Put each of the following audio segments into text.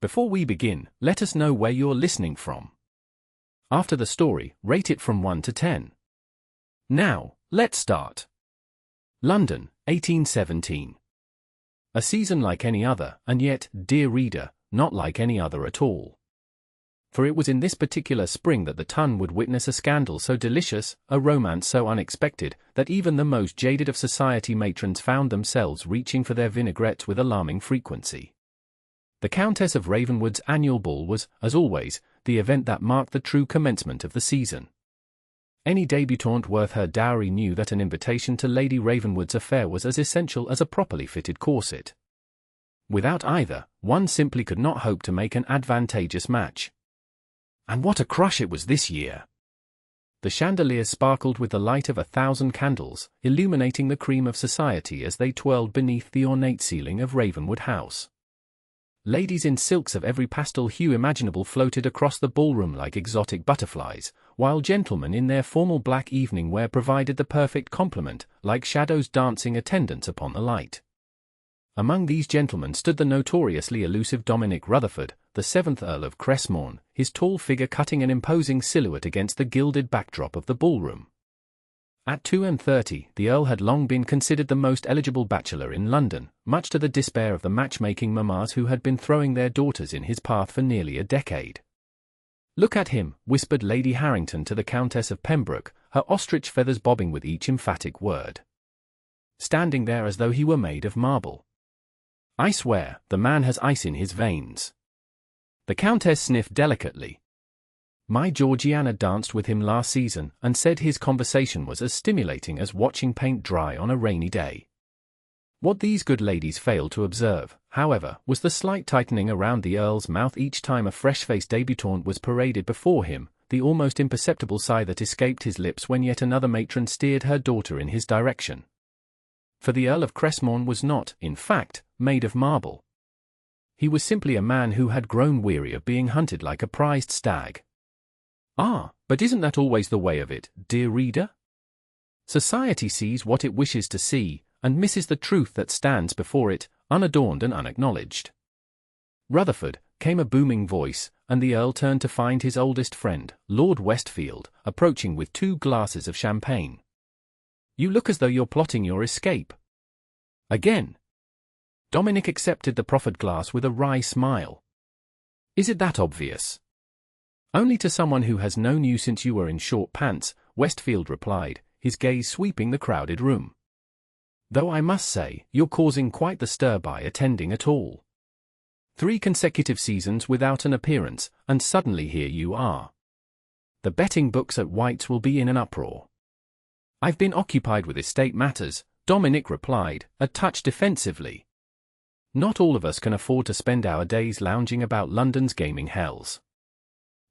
Before we begin, let us know where you're listening from. After the story, rate it from 1 to 10. Now, let's start. London, 1817. A season like any other, and yet, dear reader, not like any other at all. For it was in this particular spring that the Tun would witness a scandal so delicious, a romance so unexpected, that even the most jaded of society matrons found themselves reaching for their vinaigrettes with alarming frequency. The Countess of Ravenwood's annual ball was, as always, the event that marked the true commencement of the season. Any debutante worth her dowry knew that an invitation to Lady Ravenwood's affair was as essential as a properly fitted corset. Without either, one simply could not hope to make an advantageous match. And what a crush it was this year! The chandeliers sparkled with the light of 1,000 candles, illuminating the cream of society as they twirled beneath the ornate ceiling of Ravenwood House. Ladies in silks of every pastel hue imaginable floated across the ballroom like exotic butterflies, while gentlemen in their formal black evening wear provided the perfect complement, like shadows dancing attendance upon the light. Among these gentlemen stood the notoriously elusive Dominic Rutherford, the 7th Earl of Crestmont, his tall figure cutting an imposing silhouette against the gilded backdrop of the ballroom. At 32, the Earl had long been considered the most eligible bachelor in London, much to the despair of the matchmaking mammas who had been throwing their daughters in his path for nearly a decade. "Look at him," whispered Lady Harrington to the Countess of Pembroke, her ostrich feathers bobbing with each emphatic word. "Standing there as though he were made of marble. I swear, the man has ice in his veins." The Countess sniffed delicately. "My Georgiana danced with him last season and said his conversation was as stimulating as watching paint dry on a rainy day." What these good ladies failed to observe, however, was the slight tightening around the Earl's mouth each time a fresh-faced debutante was paraded before him, the almost imperceptible sigh that escaped his lips when yet another matron steered her daughter in his direction. For the Earl of Crestmont was not, in fact, made of marble. He was simply a man who had grown weary of being hunted like a prized stag. Ah, but isn't that always the way of it, dear reader? Society sees what it wishes to see, and misses the truth that stands before it, unadorned and unacknowledged. "Rutherford," came a booming voice, and the Earl turned to find his oldest friend, Lord Westfield, approaching with 2 glasses of champagne. "You look as though you're plotting your escape." "Again?" Dominic accepted the proffered glass with a wry smile. "Is it that obvious?" "Only to someone who has known you since you were in short pants," Westfield replied, his gaze sweeping the crowded room. "Though I must say, you're causing quite the stir by attending at all. 3 consecutive seasons without an appearance, and suddenly here you are. The betting books at White's will be in an uproar." "I've been occupied with estate matters," Dominic replied, a touch defensively. "Not all of us can afford to spend our days lounging about London's gaming hells."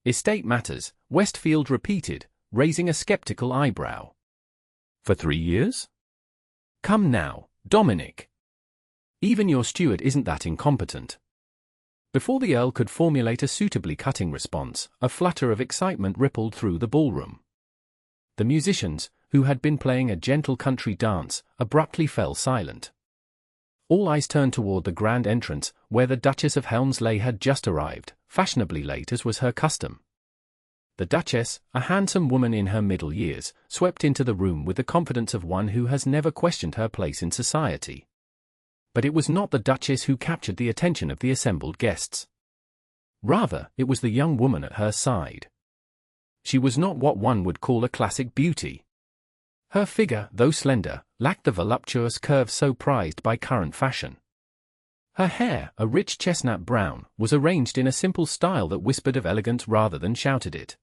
"Estate matters," Westfield repeated, raising a skeptical eyebrow. "For 3 years? Come now, Dominic. Even your steward isn't that incompetent." Before the Earl could formulate a suitably cutting response, a flutter of excitement rippled through the ballroom. The musicians, who had been playing a gentle country dance, abruptly fell silent. All eyes turned toward the grand entrance, where the Duchess of Helmsley had just arrived, fashionably late as was her custom. The Duchess, a handsome woman in her middle years, swept into the room with the confidence of one who has never questioned her place in society. But it was not the Duchess who captured the attention of the assembled guests. Rather, it was the young woman at her side. She was not what one would call a classic beauty. Her figure, though slender, lacked the voluptuous curve so prized by current fashion. Her hair, a rich chestnut brown, was arranged in a simple style that whispered of elegance rather than shouted it.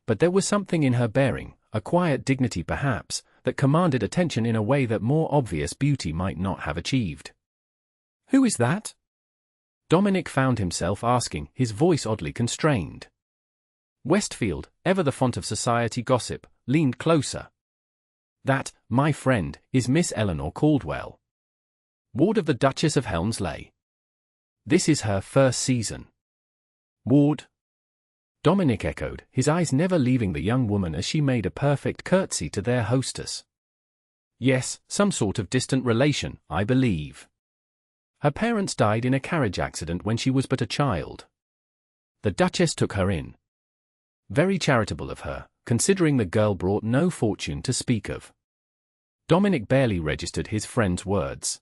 But there was something in her bearing, a quiet dignity perhaps, that commanded attention in a way that more obvious beauty might not have achieved. "Who is that?" Dominic found himself asking, his voice oddly constrained. Westfield, ever the font of society gossip, leaned closer. "That, my friend, is Miss Eleanor Caldwell, ward of the Duchess of Helmsley. This is her first season." "Ward?" Dominic echoed, his eyes never leaving the young woman as she made a perfect curtsy to their hostess. "Yes, some sort of distant relation, I believe." Her parents died in a carriage accident when she was but a child. The Duchess took her in. Very charitable of her, considering the girl brought no fortune to speak of. Dominic barely registered his friend's words.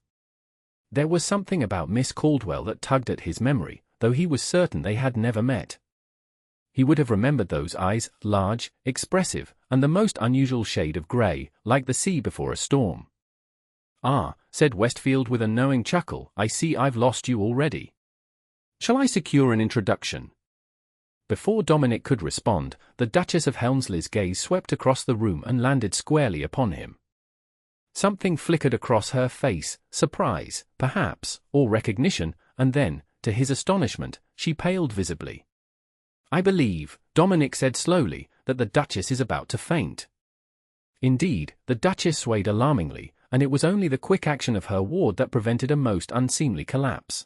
There was something about Miss Caldwell that tugged at his memory, though he was certain they had never met. He would have remembered those eyes, large, expressive, and the most unusual shade of grey, like the sea before a storm. "Ah," said Westfield with a knowing chuckle, "I see I've lost you already. Shall I secure an introduction?" Before Dominic could respond, the Duchess of Helmsley's gaze swept across the room and landed squarely upon him. Something flickered across her face, surprise, perhaps, or recognition, and then, to his astonishment, she paled visibly. "I believe," Dominic said slowly, "that the Duchess is about to faint." Indeed, the Duchess swayed alarmingly, and it was only the quick action of her ward that prevented a most unseemly collapse.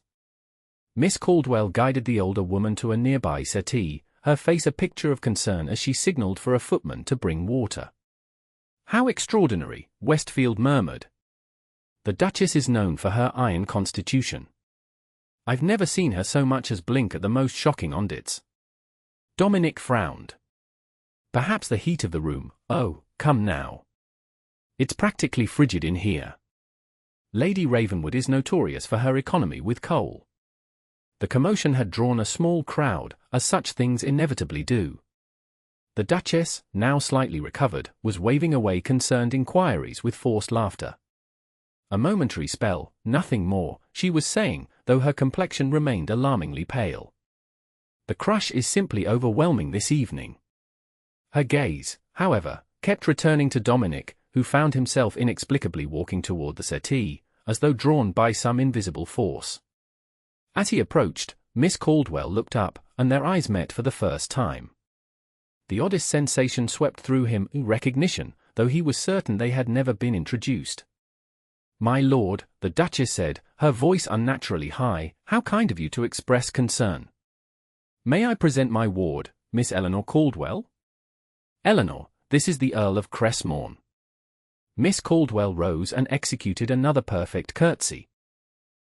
Miss Caldwell guided the older woman to a nearby settee, her face a picture of concern as she signaled for a footman to bring water. "How extraordinary," Westfield murmured. "The Duchess is known for her iron constitution. I've never seen her so much as blink at the most shocking ondits." Dominic frowned. "Perhaps the heat of the room. Oh, come now. It's practically frigid in here. Lady Ravenwood is notorious for her economy with coal." The commotion had drawn a small crowd, as such things inevitably do. The Duchess, now slightly recovered, was waving away concerned inquiries with forced laughter. "A momentary spell, nothing more," she was saying, though her complexion remained alarmingly pale. "The crush is simply overwhelming this evening." Her gaze, however, kept returning to Dominic, who found himself inexplicably walking toward the settee, as though drawn by some invisible force. As he approached, Miss Caldwell looked up, and their eyes met for the first time. The oddest sensation swept through him, recognition, though he was certain they had never been introduced. "My lord," the Duchess said, her voice unnaturally high, "how kind of you to express concern. May I present my ward, Miss Eleanor Caldwell? Eleanor, this is the Earl of Crestmont." Miss Caldwell rose and executed another perfect curtsy.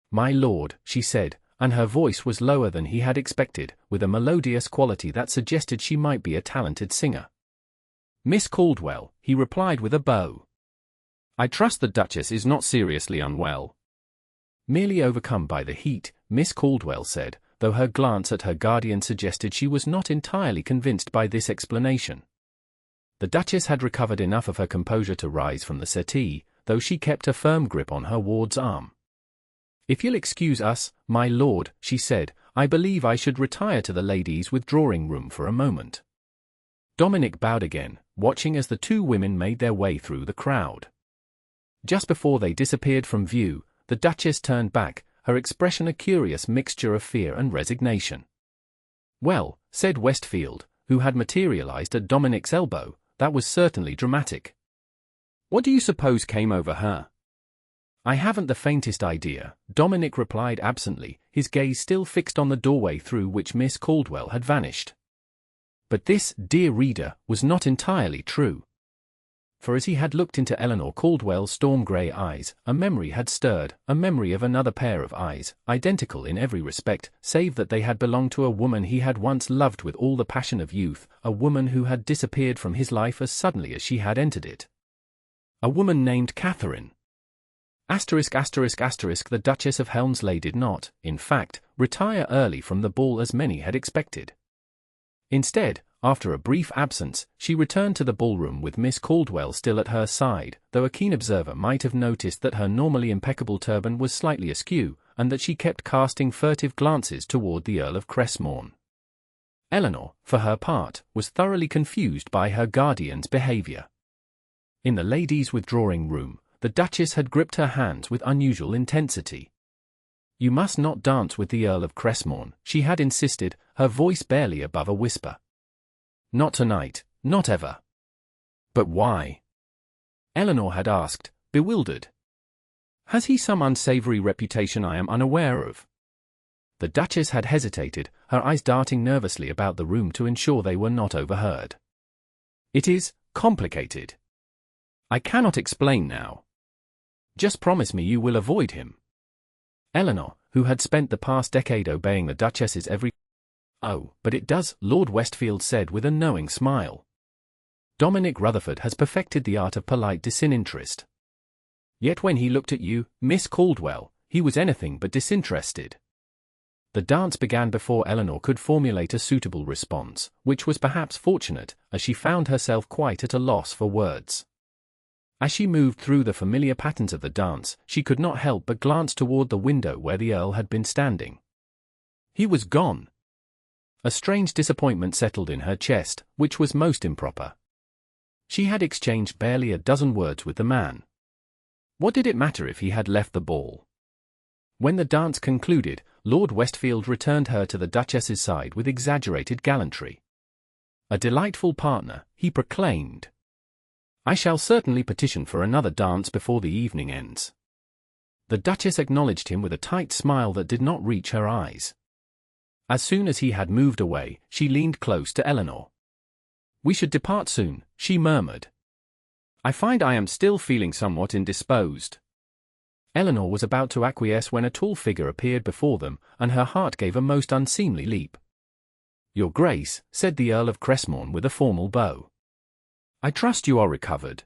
"My lord," she said, and her voice was lower than he had expected, with a melodious quality that suggested she might be a talented singer. "Miss Caldwell," he replied with a bow. "I trust the Duchess is not seriously unwell." Merely overcome by the heat, Miss Caldwell said, though her glance at her guardian suggested she was not entirely convinced by this explanation. The Duchess had recovered enough of her composure to rise from the settee, though she kept a firm grip on her ward's arm. "If you'll excuse us, my lord," she said, "I believe I should retire to the ladies' withdrawing room for a moment." Dominic bowed again, watching as the two women made their way through the crowd. Just before they disappeared from view, the Duchess turned back, her expression a curious mixture of fear and resignation. "Well," said Westfield, who had materialized at Dominic's elbow, "that was certainly dramatic. What do you suppose came over her?" "I haven't the faintest idea," Dominic replied absently, his gaze still fixed on the doorway through which Miss Caldwell had vanished. But this, dear reader, was not entirely true. For as he had looked into Eleanor Caldwell's storm-grey eyes, a memory had stirred, a memory of another pair of eyes, identical in every respect, save that they had belonged to a woman he had once loved with all the passion of youth, a woman who had disappeared from his life as suddenly as she had entered it. A woman named Catherine. The Duchess of Helmsley did not, in fact, retire early from the ball as many had expected. Instead, after a brief absence, she returned to the ballroom with Miss Caldwell still at her side, though a keen observer might have noticed that her normally impeccable turban was slightly askew, and that she kept casting furtive glances toward the Earl of Crestmont. Eleanor, for her part, was thoroughly confused by her guardian's behavior. In the ladies' withdrawing room, the Duchess had gripped her hands with unusual intensity. "You must not dance with the Earl of Crestmont," she had insisted, her voice barely above a whisper. "Not tonight, not ever." "But why?" Eleanor had asked, bewildered. "Has he some unsavory reputation I am unaware of?" The Duchess had hesitated, her eyes darting nervously about the room to ensure they were not overheard. "It is complicated. I cannot explain now. Just promise me you will avoid him." "Eleanor," who had spent the past decade obeying the Duchess's every— "Oh, but it does," Lord Westfield said with a knowing smile. "Dominic Rutherford has perfected the art of polite disinterest. Yet when he looked at you, Miss Caldwell, he was anything but disinterested." The dance began before Eleanor could formulate a suitable response, which was perhaps fortunate, as she found herself quite at a loss for words. As she moved through the familiar patterns of the dance, she could not help but glance toward the window where the Earl had been standing. He was gone. A strange disappointment settled in her chest, which was most improper. She had exchanged barely a dozen words with the man. What did it matter if he had left the ball? When the dance concluded, Lord Westfield returned her to the Duchess's side with exaggerated gallantry. "A delightful partner," he proclaimed. "I shall certainly petition for another dance before the evening ends." The Duchess acknowledged him with a tight smile that did not reach her eyes. As soon as he had moved away, she leaned close to Eleanor. "We should depart soon," she murmured. "I find I am still feeling somewhat indisposed." Eleanor was about to acquiesce when a tall figure appeared before them, and her heart gave a most unseemly leap. "Your Grace," said the Earl of Crestmont with a formal bow. "I trust you are recovered."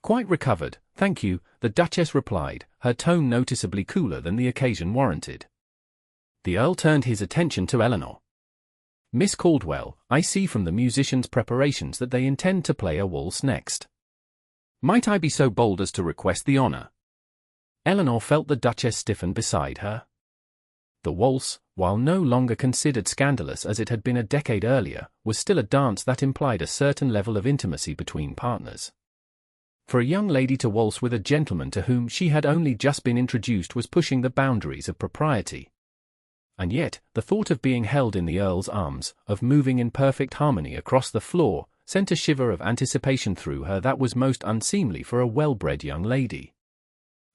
"Quite recovered, thank you," the Duchess replied, her tone noticeably cooler than the occasion warranted. The Earl turned his attention to Eleanor. "Miss Caldwell, I see from the musicians' preparations that they intend to play a waltz next. Might I be so bold as to request the honor?" Eleanor felt the Duchess stiffen beside her. The waltz, while no longer considered scandalous as it had been a decade earlier, was still a dance that implied a certain level of intimacy between partners. For a young lady to waltz with a gentleman to whom she had only just been introduced was pushing the boundaries of propriety. And yet, the thought of being held in the Earl's arms, of moving in perfect harmony across the floor, sent a shiver of anticipation through her that was most unseemly for a well-bred young lady.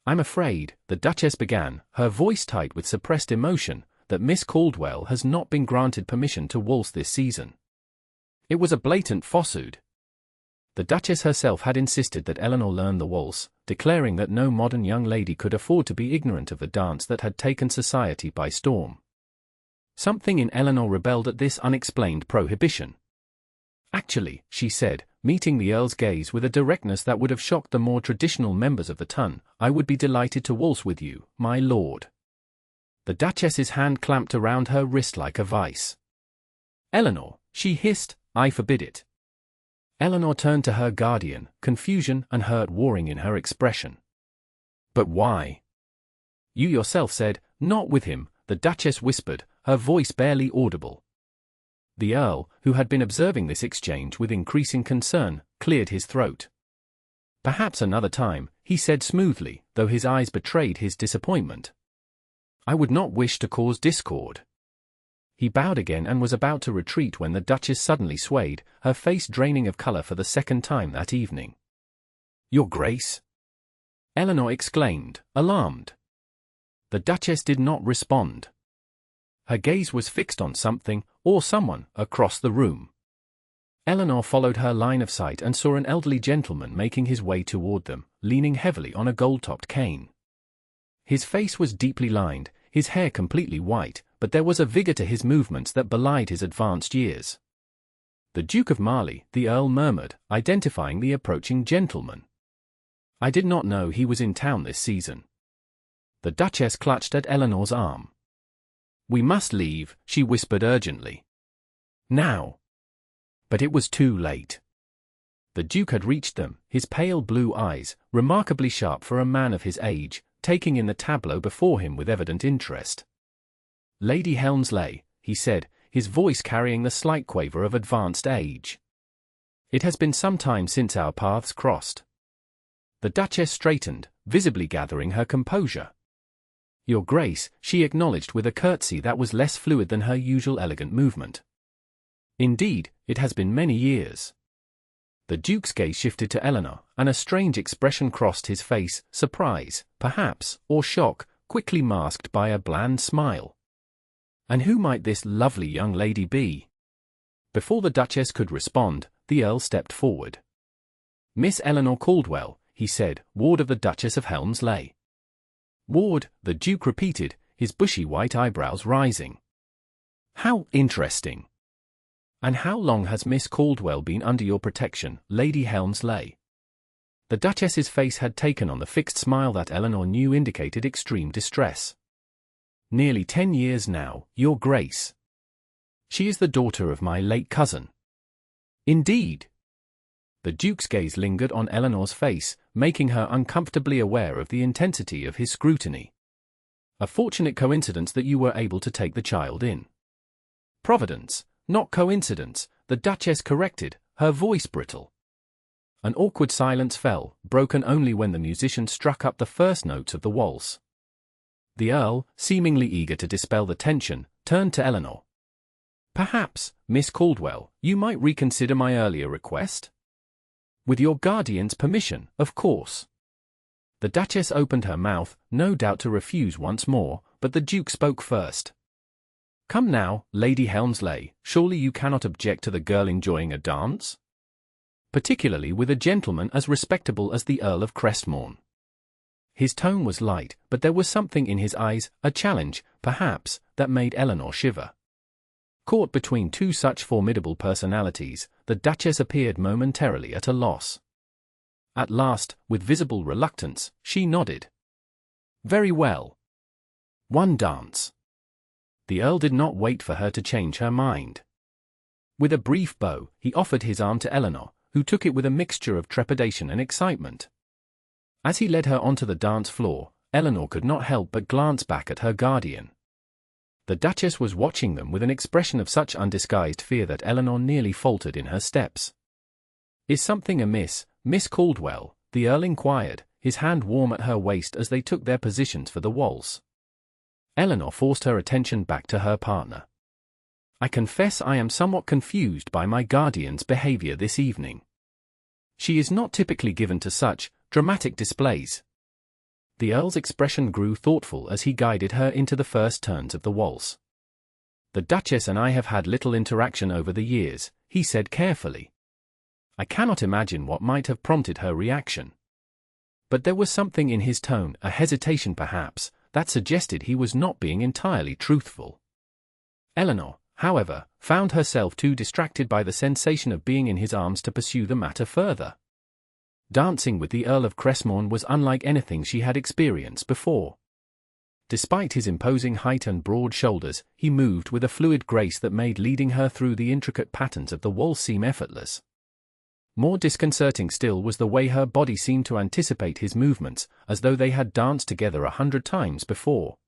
"I'm afraid," the Duchess began, her voice tight with suppressed emotion, "that Miss Caldwell has not been granted permission to waltz this season." It was a blatant falsehood. The Duchess herself had insisted that Eleanor learn the waltz, declaring that no modern young lady could afford to be ignorant of the dance that had taken society by storm. Something in Eleanor rebelled at this unexplained prohibition. "Actually," she said, meeting the Earl's gaze with a directness that would have shocked the more traditional members of the ton, "I would be delighted to waltz with you, my lord." The Duchess's hand clamped around her wrist like a vice. "Eleanor," she hissed, "I forbid it." Eleanor turned to her guardian, confusion and hurt warring in her expression. "But why?" "You yourself said, 'Not with him,'" the Duchess whispered, her voice barely audible. The Earl, who had been observing this exchange with increasing concern, cleared his throat. "Perhaps another time," he said smoothly, though his eyes betrayed his disappointment. "I would not wish to cause discord." He bowed again and was about to retreat when the Duchess suddenly swayed, her face draining of color for the second time that evening. "Your Grace?" Eleanor exclaimed, alarmed. The Duchess did not respond. Her gaze was fixed on something, or someone, across the room. Eleanor followed her line of sight and saw an elderly gentleman making his way toward them, leaning heavily on a gold-topped cane. His face was deeply lined, his hair completely white, but there was a vigor to his movements that belied his advanced years. "The Duke of Marley," the Earl murmured, identifying the approaching gentleman. "I did not know he was in town this season." The Duchess clutched at Eleanor's arm. "We must leave," she whispered urgently. "Now." But it was too late. The Duke had reached them, his pale blue eyes, remarkably sharp for a man of his age, taking in the tableau before him with evident interest. "Lady Helmsley," he said, his voice carrying the slight quaver of advanced age. "It has been some time since our paths crossed." The Duchess straightened, visibly gathering her composure. "Your Grace," she acknowledged with a curtsy that was less fluid than her usual elegant movement. "Indeed, it has been many years." The Duke's gaze shifted to Eleanor, and a strange expression crossed his face, surprise, perhaps, or shock, quickly masked by a bland smile. And who might this lovely young lady be? Before the Duchess could respond, the Earl stepped forward. "Miss Eleanor Caldwell," he said, "ward of the Duchess of Helmsley." "Ward," the Duke repeated, his bushy white eyebrows rising. "How interesting. And how long has Miss Caldwell been under your protection, Lady Helmsley?" The Duchess's face had taken on the fixed smile that Eleanor knew indicated extreme distress. "Nearly 10 years now, Your Grace. She is the daughter of my late cousin." "Indeed?" The Duke's gaze lingered on Eleanor's face, making her uncomfortably aware of the intensity of his scrutiny. "A fortunate coincidence that you were able to take the child in." "Providence, not coincidence," the Duchess corrected, her voice brittle. An awkward silence fell, broken only when the musician struck up the first notes of the waltz. The Earl, seemingly eager to dispel the tension, turned to Eleanor. "Perhaps, Miss Caldwell, you might reconsider my earlier request?" "With your guardian's permission, of course." The Duchess opened her mouth, no doubt to refuse once more, but the Duke spoke first. "Come now, Lady Helmsley, surely you cannot object to the girl enjoying a dance? Particularly with a gentleman as respectable as the Earl of Crestmont." His tone was light, but there was something in his eyes, a challenge, perhaps, that made Eleanor shiver. Caught between two such formidable personalities, the Duchess appeared momentarily at a loss. At last, with visible reluctance, she nodded. "Very well. One dance." The Earl did not wait for her to change her mind. With a brief bow, he offered his arm to Eleanor, who took it with a mixture of trepidation and excitement. As he led her onto the dance floor, Eleanor could not help but glance back at her guardian. The Duchess was watching them with an expression of such undisguised fear that Eleanor nearly faltered in her steps. "Is something amiss, Miss Caldwell?" the Earl inquired, his hand warm at her waist as they took their positions for the waltz. Eleanor forced her attention back to her partner. "I confess I am somewhat confused by my guardian's behavior this evening. She is not typically given to such dramatic displays." The Earl's expression grew thoughtful as he guided her into the first turns of the waltz. "The Duchess and I have had little interaction over the years," he said carefully. "I cannot imagine what might have prompted her reaction." But there was something in his tone, a hesitation perhaps, that suggested he was not being entirely truthful. Eleanor, however, found herself too distracted by the sensation of being in his arms to pursue the matter further. Dancing with the Earl of Crestmont was unlike anything she had experienced before. Despite his imposing height and broad shoulders, he moved with a fluid grace that made leading her through the intricate patterns of the waltz seem effortless. More disconcerting still was the way her body seemed to anticipate his movements, as though they had danced together 100 times before.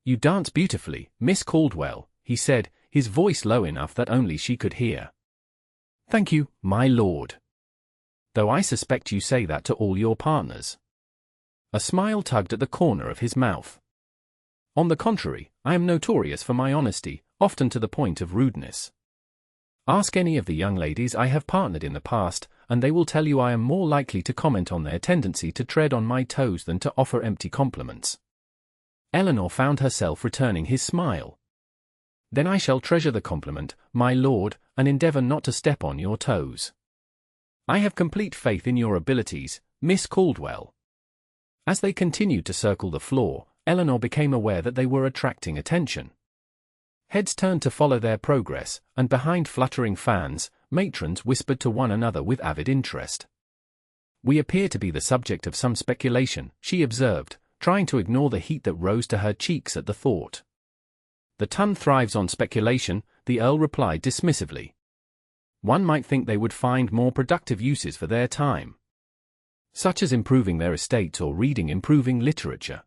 "You dance beautifully, Miss Caldwell," he said, his voice low enough that only she could hear. "Thank you, my lord. Though I suspect you say that to all your partners." A smile tugged at the corner of his mouth. "On the contrary, I am notorious for my honesty, often to the point of rudeness. Ask any of the young ladies I have partnered in the past, and they will tell you I am more likely to comment on their tendency to tread on my toes than to offer empty compliments." Eleanor found herself returning his smile. "Then I shall treasure the compliment, my lord, and endeavor not to step on your toes. I have complete faith in your abilities, Miss Caldwell." As they continued to circle the floor, Eleanor became aware that they were attracting attention. Heads turned to follow their progress, and behind fluttering fans, matrons whispered to one another with avid interest. "We appear to be the subject of some speculation," she observed, trying to ignore the heat that rose to her cheeks at the thought. "The ton thrives on speculation," the Earl replied dismissively. "One might think they would find more productive uses for their time, such as improving their estates or reading improving literature,"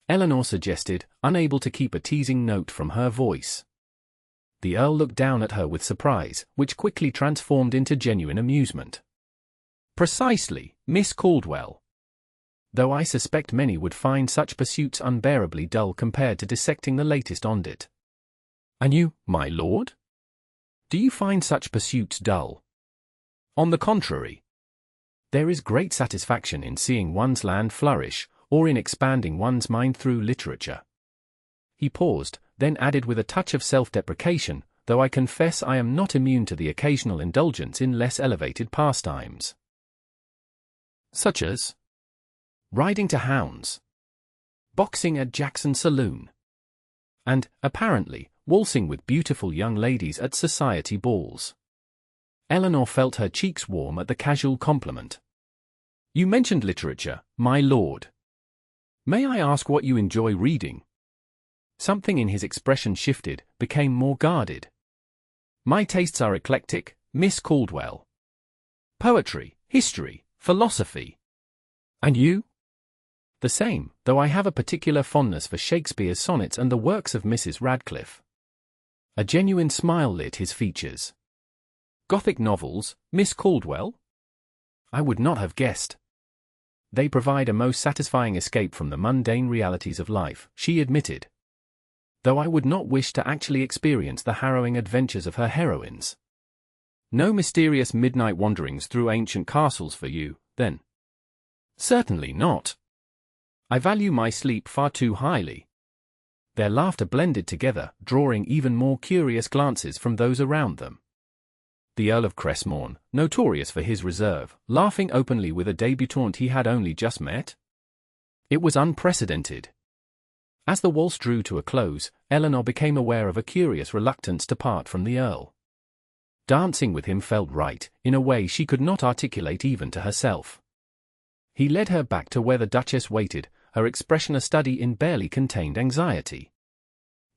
Eleanor suggested, unable to keep a teasing note from her voice. The Earl looked down at her with surprise, which quickly transformed into genuine amusement. "Precisely, Miss Caldwell. Though I suspect many would find such pursuits unbearably dull compared to dissecting the latest on it." "And you, my lord? Do you find such pursuits dull?" "On the contrary. There is great satisfaction in seeing one's land flourish, or in expanding one's mind through literature." He paused, then added with a touch of self-deprecation, "though I confess I am not immune to the occasional indulgence in less elevated pastimes." "Such as?" "Riding to hounds." boxing at Jackson's saloon, and, apparently, waltzing with beautiful young ladies at society balls. Eleanor felt her cheeks warm at the casual compliment. You mentioned literature, my lord. May I ask what you enjoy reading? Something in his expression shifted, became more guarded. My tastes are eclectic, Miss Caldwell. Poetry, history, philosophy. And you? The same, though I have a particular fondness for Shakespeare's sonnets and the works of Mrs. Radcliffe. A genuine smile lit his features. Gothic novels, Miss Caldwell? I would not have guessed. They provide a most satisfying escape from the mundane realities of life, she admitted. Though I would not wish to actually experience the harrowing adventures of her heroines. No mysterious midnight wanderings through ancient castles for you, then? Certainly not. I value my sleep far too highly. Their laughter blended together, drawing even more curious glances from those around them. The Earl of Crestmont, notorious for his reserve, laughing openly with a debutante he had only just met? It was unprecedented. As the waltz drew to a close, Eleanor became aware of a curious reluctance to part from the Earl. Dancing with him felt right, in a way she could not articulate even to herself. He led her back to where the Duchess waited, her expression a study in barely contained anxiety.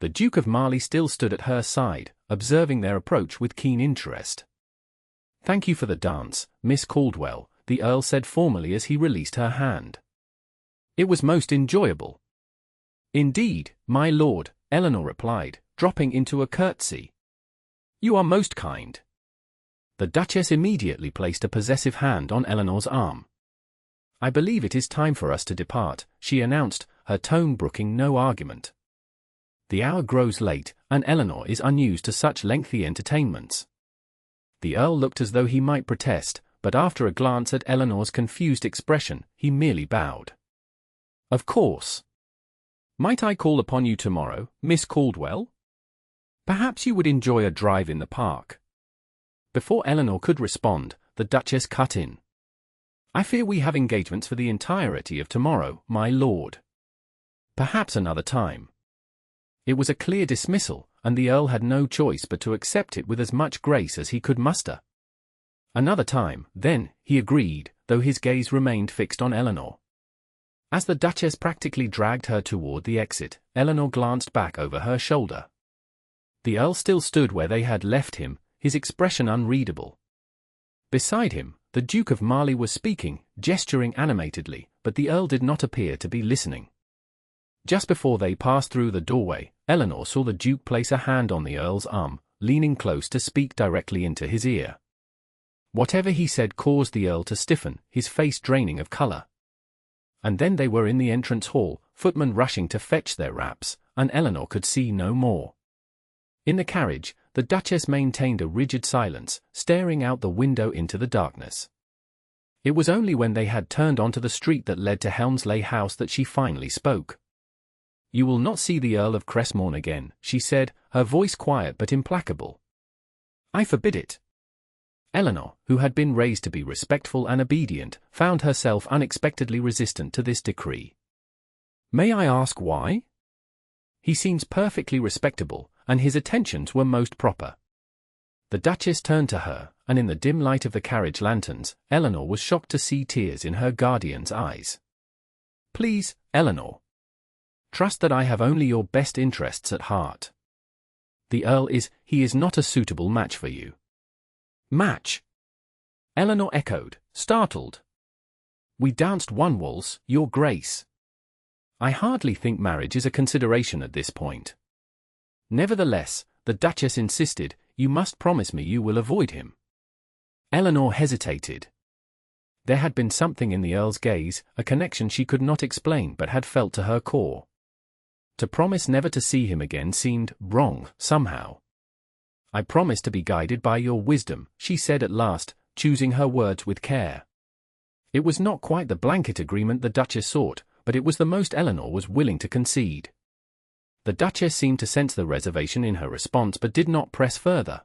The Duke of Marley still stood at her side, observing their approach with keen interest. Thank you for the dance, Miss Caldwell, the Earl said formally as he released her hand. It was most enjoyable. Indeed, my lord, Eleanor replied, dropping into a curtsy. You are most kind. The Duchess immediately placed a possessive hand on Eleanor's arm. I believe it is time for us to depart, she announced, her tone brooking no argument. The hour grows late, and Eleanor is unused to such lengthy entertainments. The Earl looked as though he might protest, but after a glance at Eleanor's confused expression, he merely bowed. Of course. Might I call upon you tomorrow, Miss Caldwell? Perhaps you would enjoy a drive in the park. Before Eleanor could respond, the Duchess cut in. I fear we have engagements for the entirety of tomorrow, my lord. Perhaps another time. It was a clear dismissal, and the Earl had no choice but to accept it with as much grace as he could muster. Another time, then, he agreed, though his gaze remained fixed on Eleanor. As the Duchess practically dragged her toward the exit, Eleanor glanced back over her shoulder. The Earl still stood where they had left him, his expression unreadable. Beside him, the Duke of Marley was speaking, gesturing animatedly, but the Earl did not appear to be listening. Just before they passed through the doorway, Eleanor saw the Duke place a hand on the Earl's arm, leaning close to speak directly into his ear. Whatever he said caused the Earl to stiffen, his face draining of color. And then they were in the entrance hall, footmen rushing to fetch their wraps, and Eleanor could see no more. In the carriage, the Duchess maintained a rigid silence, staring out the window into the darkness. It was only when they had turned onto the street that led to Helmsley House that she finally spoke. You will not see the Earl of Crestmont again, she said, her voice quiet but implacable. I forbid it. Eleanor, who had been raised to be respectful and obedient, found herself unexpectedly resistant to this decree. May I ask why? He seems perfectly respectable, and his attentions were most proper. The Duchess turned to her, and in the dim light of the carriage lanterns, Eleanor was shocked to see tears in her guardian's eyes. Please, Eleanor. Trust that I have only your best interests at heart. The Earl he is not a suitable match for you. Match? Eleanor echoed, startled. We danced one waltz, your grace. I hardly think marriage is a consideration at this point. Nevertheless, the Duchess insisted, you must promise me you will avoid him. Eleanor hesitated. There had been something in the Earl's gaze, a connection she could not explain but had felt to her core. To promise never to see him again seemed wrong, somehow. I promise to be guided by your wisdom, she said at last, choosing her words with care. It was not quite the blanket agreement the Duchess sought, but it was the most Eleanor was willing to concede. The Duchess seemed to sense the reservation in her response but did not press further.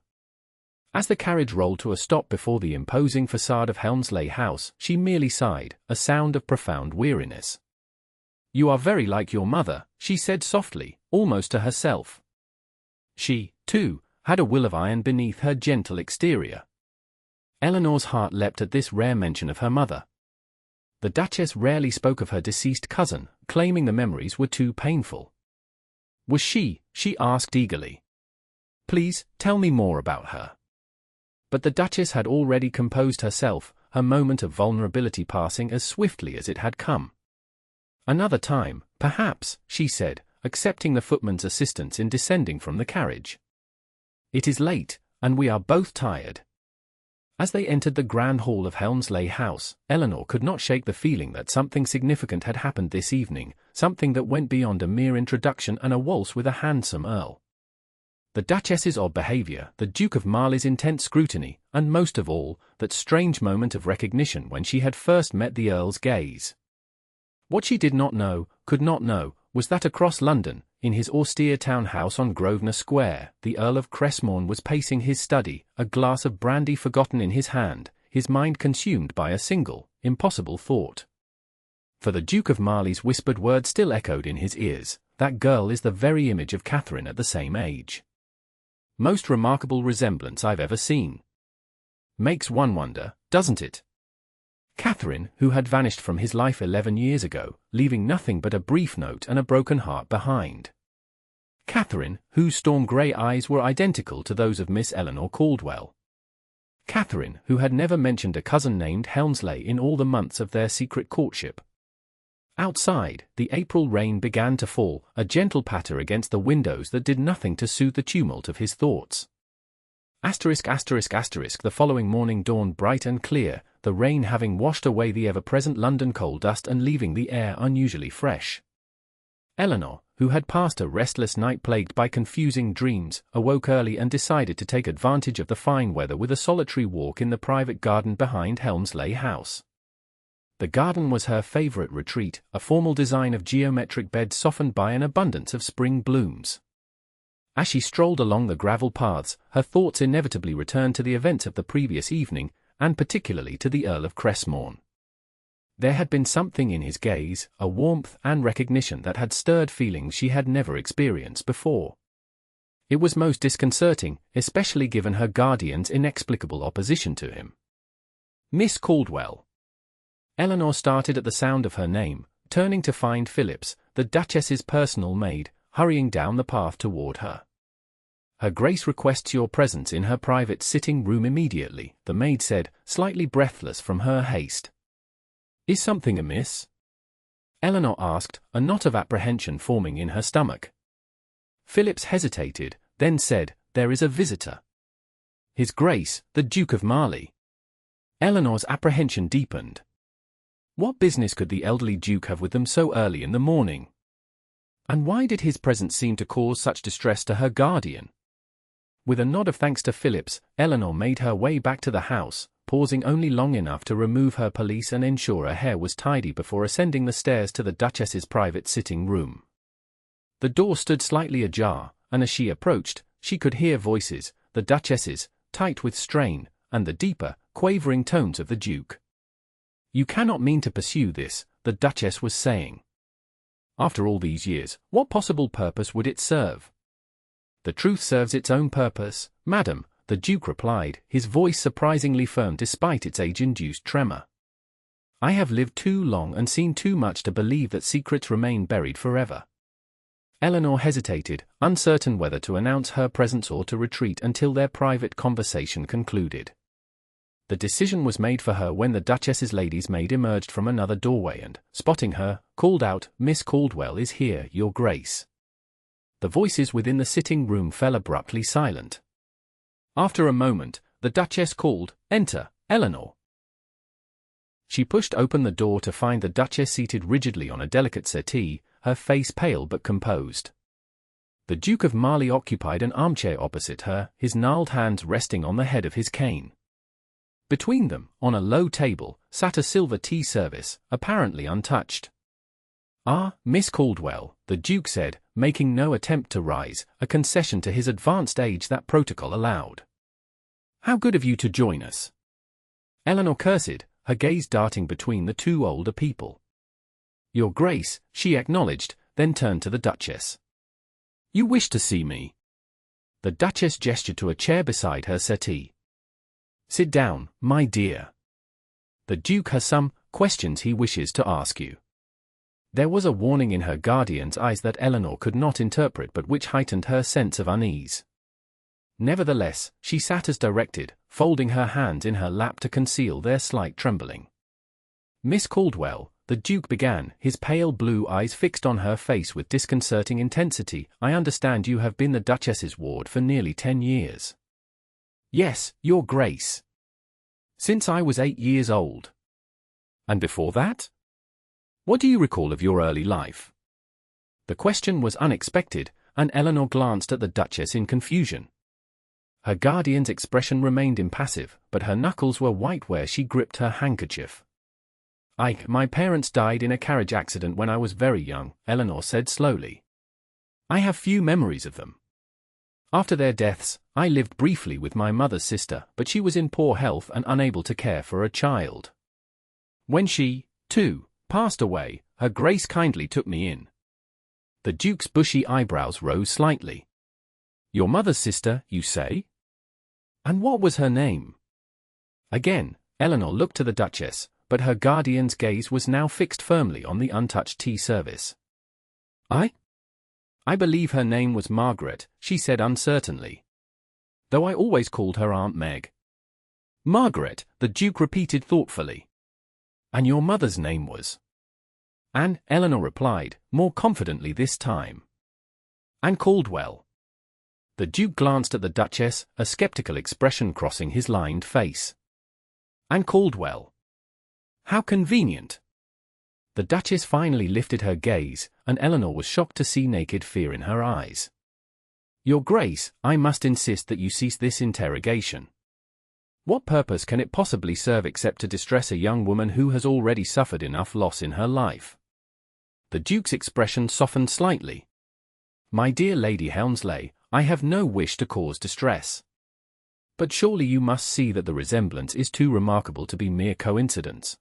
As the carriage rolled to a stop before the imposing facade of Helmsley House, she merely sighed, a sound of profound weariness. "You are very like your mother," she said softly, almost to herself. She, too, had a will of iron beneath her gentle exterior. Eleanor's heart leapt at this rare mention of her mother. The Duchess rarely spoke of her deceased cousin, claiming the memories were too painful. Was she asked eagerly. "Please, tell me more about her." But the Duchess had already composed herself, her moment of vulnerability passing as swiftly as it had come. "Another time, perhaps," she said, accepting the footman's assistance in descending from the carriage. "It is late, and we are both tired." As they entered the grand hall of Helmsley House, Eleanor could not shake the feeling that something significant had happened this evening, something that went beyond a mere introduction and a waltz with a handsome earl. The Duchess's odd behavior, the Duke of Marley's intense scrutiny, and most of all, that strange moment of recognition when she had first met the Earl's gaze. What she did not know, could not know, was that across London, in his austere town house on Grosvenor Square, the Earl of Crestmont was pacing his study, a glass of brandy forgotten in his hand, his mind consumed by a single, impossible thought. For the Duke of Marley's whispered word still echoed in his ears, "That girl is the very image of Catherine at the same age. Most remarkable resemblance I've ever seen. Makes one wonder, doesn't it?" Catherine, who had vanished from his life 11 years ago, leaving nothing but a brief note and a broken heart behind. Catherine, whose storm-grey eyes were identical to those of Miss Eleanor Caldwell. Catherine, who had never mentioned a cousin named Helmsley in all the months of their secret courtship. Outside, the April rain began to fall, a gentle patter against the windows that did nothing to soothe the tumult of his thoughts. The following morning dawned bright and clear, the rain having washed away the ever-present London coal dust and leaving the air unusually fresh. Eleanor, who had passed a restless night plagued by confusing dreams, awoke early and decided to take advantage of the fine weather with a solitary walk in the private garden behind Helmsley House. The garden was her favourite retreat, a formal design of geometric beds softened by an abundance of spring blooms. As she strolled along the gravel paths, her thoughts inevitably returned to the events of the previous evening, and particularly to the Earl of Crestmont. There had been something in his gaze, a warmth and recognition that had stirred feelings she had never experienced before. It was most disconcerting, especially given her guardian's inexplicable opposition to him. "Miss Caldwell." Eleanor started at the sound of her name, turning to find Phillips, the Duchess's personal maid, hurrying down the path toward her. "Her Grace requests your presence in her private sitting-room immediately," the maid said, slightly breathless from her haste. "Is something amiss?" Eleanor asked, a knot of apprehension forming in her stomach. Phillips hesitated, then said, "There is a visitor. His Grace, the Duke of Marley." Eleanor's apprehension deepened. What business could the elderly Duke have with them so early in the morning? And why did his presence seem to cause such distress to her guardian? With a nod of thanks to Phillips, Eleanor made her way back to the house, pausing only long enough to remove her pelisse and ensure her hair was tidy before ascending the stairs to the Duchess's private sitting-room. The door stood slightly ajar, and as she approached, she could hear voices, the Duchess's, tight with strain, and the deeper, quavering tones of the Duke. "You cannot mean to pursue this," the Duchess was saying. "After all these years, what possible purpose would it serve?" "The truth serves its own purpose, madam," the Duke replied, his voice surprisingly firm despite its age-induced tremor. "I have lived too long and seen too much to believe that secrets remain buried forever." Eleanor hesitated, uncertain whether to announce her presence or to retreat until their private conversation concluded. The decision was made for her when the Duchess's lady's maid emerged from another doorway and, spotting her, called out, "Miss Caldwell is here, Your Grace." The voices within the sitting-room fell abruptly silent. After a moment, the Duchess called, "Enter, Eleanor." She pushed open the door to find the Duchess seated rigidly on a delicate settee, her face pale but composed. The Duke of Marley occupied an armchair opposite her, his gnarled hands resting on the head of his cane. Between them, on a low table, sat a silver tea service, apparently untouched. "Ah, Miss Caldwell," the Duke said, making no attempt to rise, a concession to his advanced age that protocol allowed. "How good of you to join us." Eleanor cursed, her gaze darting between the two older people. Your Grace, she acknowledged, then turned to the Duchess. You wish to see me? The Duchess gestured to a chair beside her settee. Sit down, my dear. The Duke has some questions he wishes to ask you. There was a warning in her guardian's eyes that Eleanor could not interpret but which heightened her sense of unease. Nevertheless, she sat as directed, folding her hands in her lap to conceal their slight trembling. Miss Caldwell, the Duke began, his pale blue eyes fixed on her face with disconcerting intensity, I understand you have been the Duchess's ward for nearly 10 years. Yes, Your Grace. Since I was 8 years old. And before that? What do you recall of your early life? The question was unexpected, and Eleanor glanced at the Duchess in confusion. Her guardian's expression remained impassive, but her knuckles were white where she gripped her handkerchief. My parents died in a carriage accident when I was very young, Eleanor said slowly. I have few memories of them. After their deaths, I lived briefly with my mother's sister, but she was in poor health and unable to care for a child. When she, too, passed away, Her Grace kindly took me in. The Duke's bushy eyebrows rose slightly. Your mother's sister, you say? And what was her name? Again, Eleanor looked to the Duchess, but her guardian's gaze was now fixed firmly on the untouched tea service. I believe her name was Margaret, she said uncertainly. Though I always called her Aunt Meg. Margaret, the Duke repeated thoughtfully. And your mother's name was? Anne, Eleanor replied, more confidently this time. Anne Caldwell. The Duke glanced at the Duchess, a skeptical expression crossing his lined face. Anne Caldwell. How convenient. The Duchess finally lifted her gaze, and Eleanor was shocked to see naked fear in her eyes. Your Grace, I must insist that you cease this interrogation. What purpose can it possibly serve except to distress a young woman who has already suffered enough loss in her life? The Duke's expression softened slightly. My dear Lady Helmsley, I have no wish to cause distress. But surely you must see that the resemblance is too remarkable to be mere coincidence.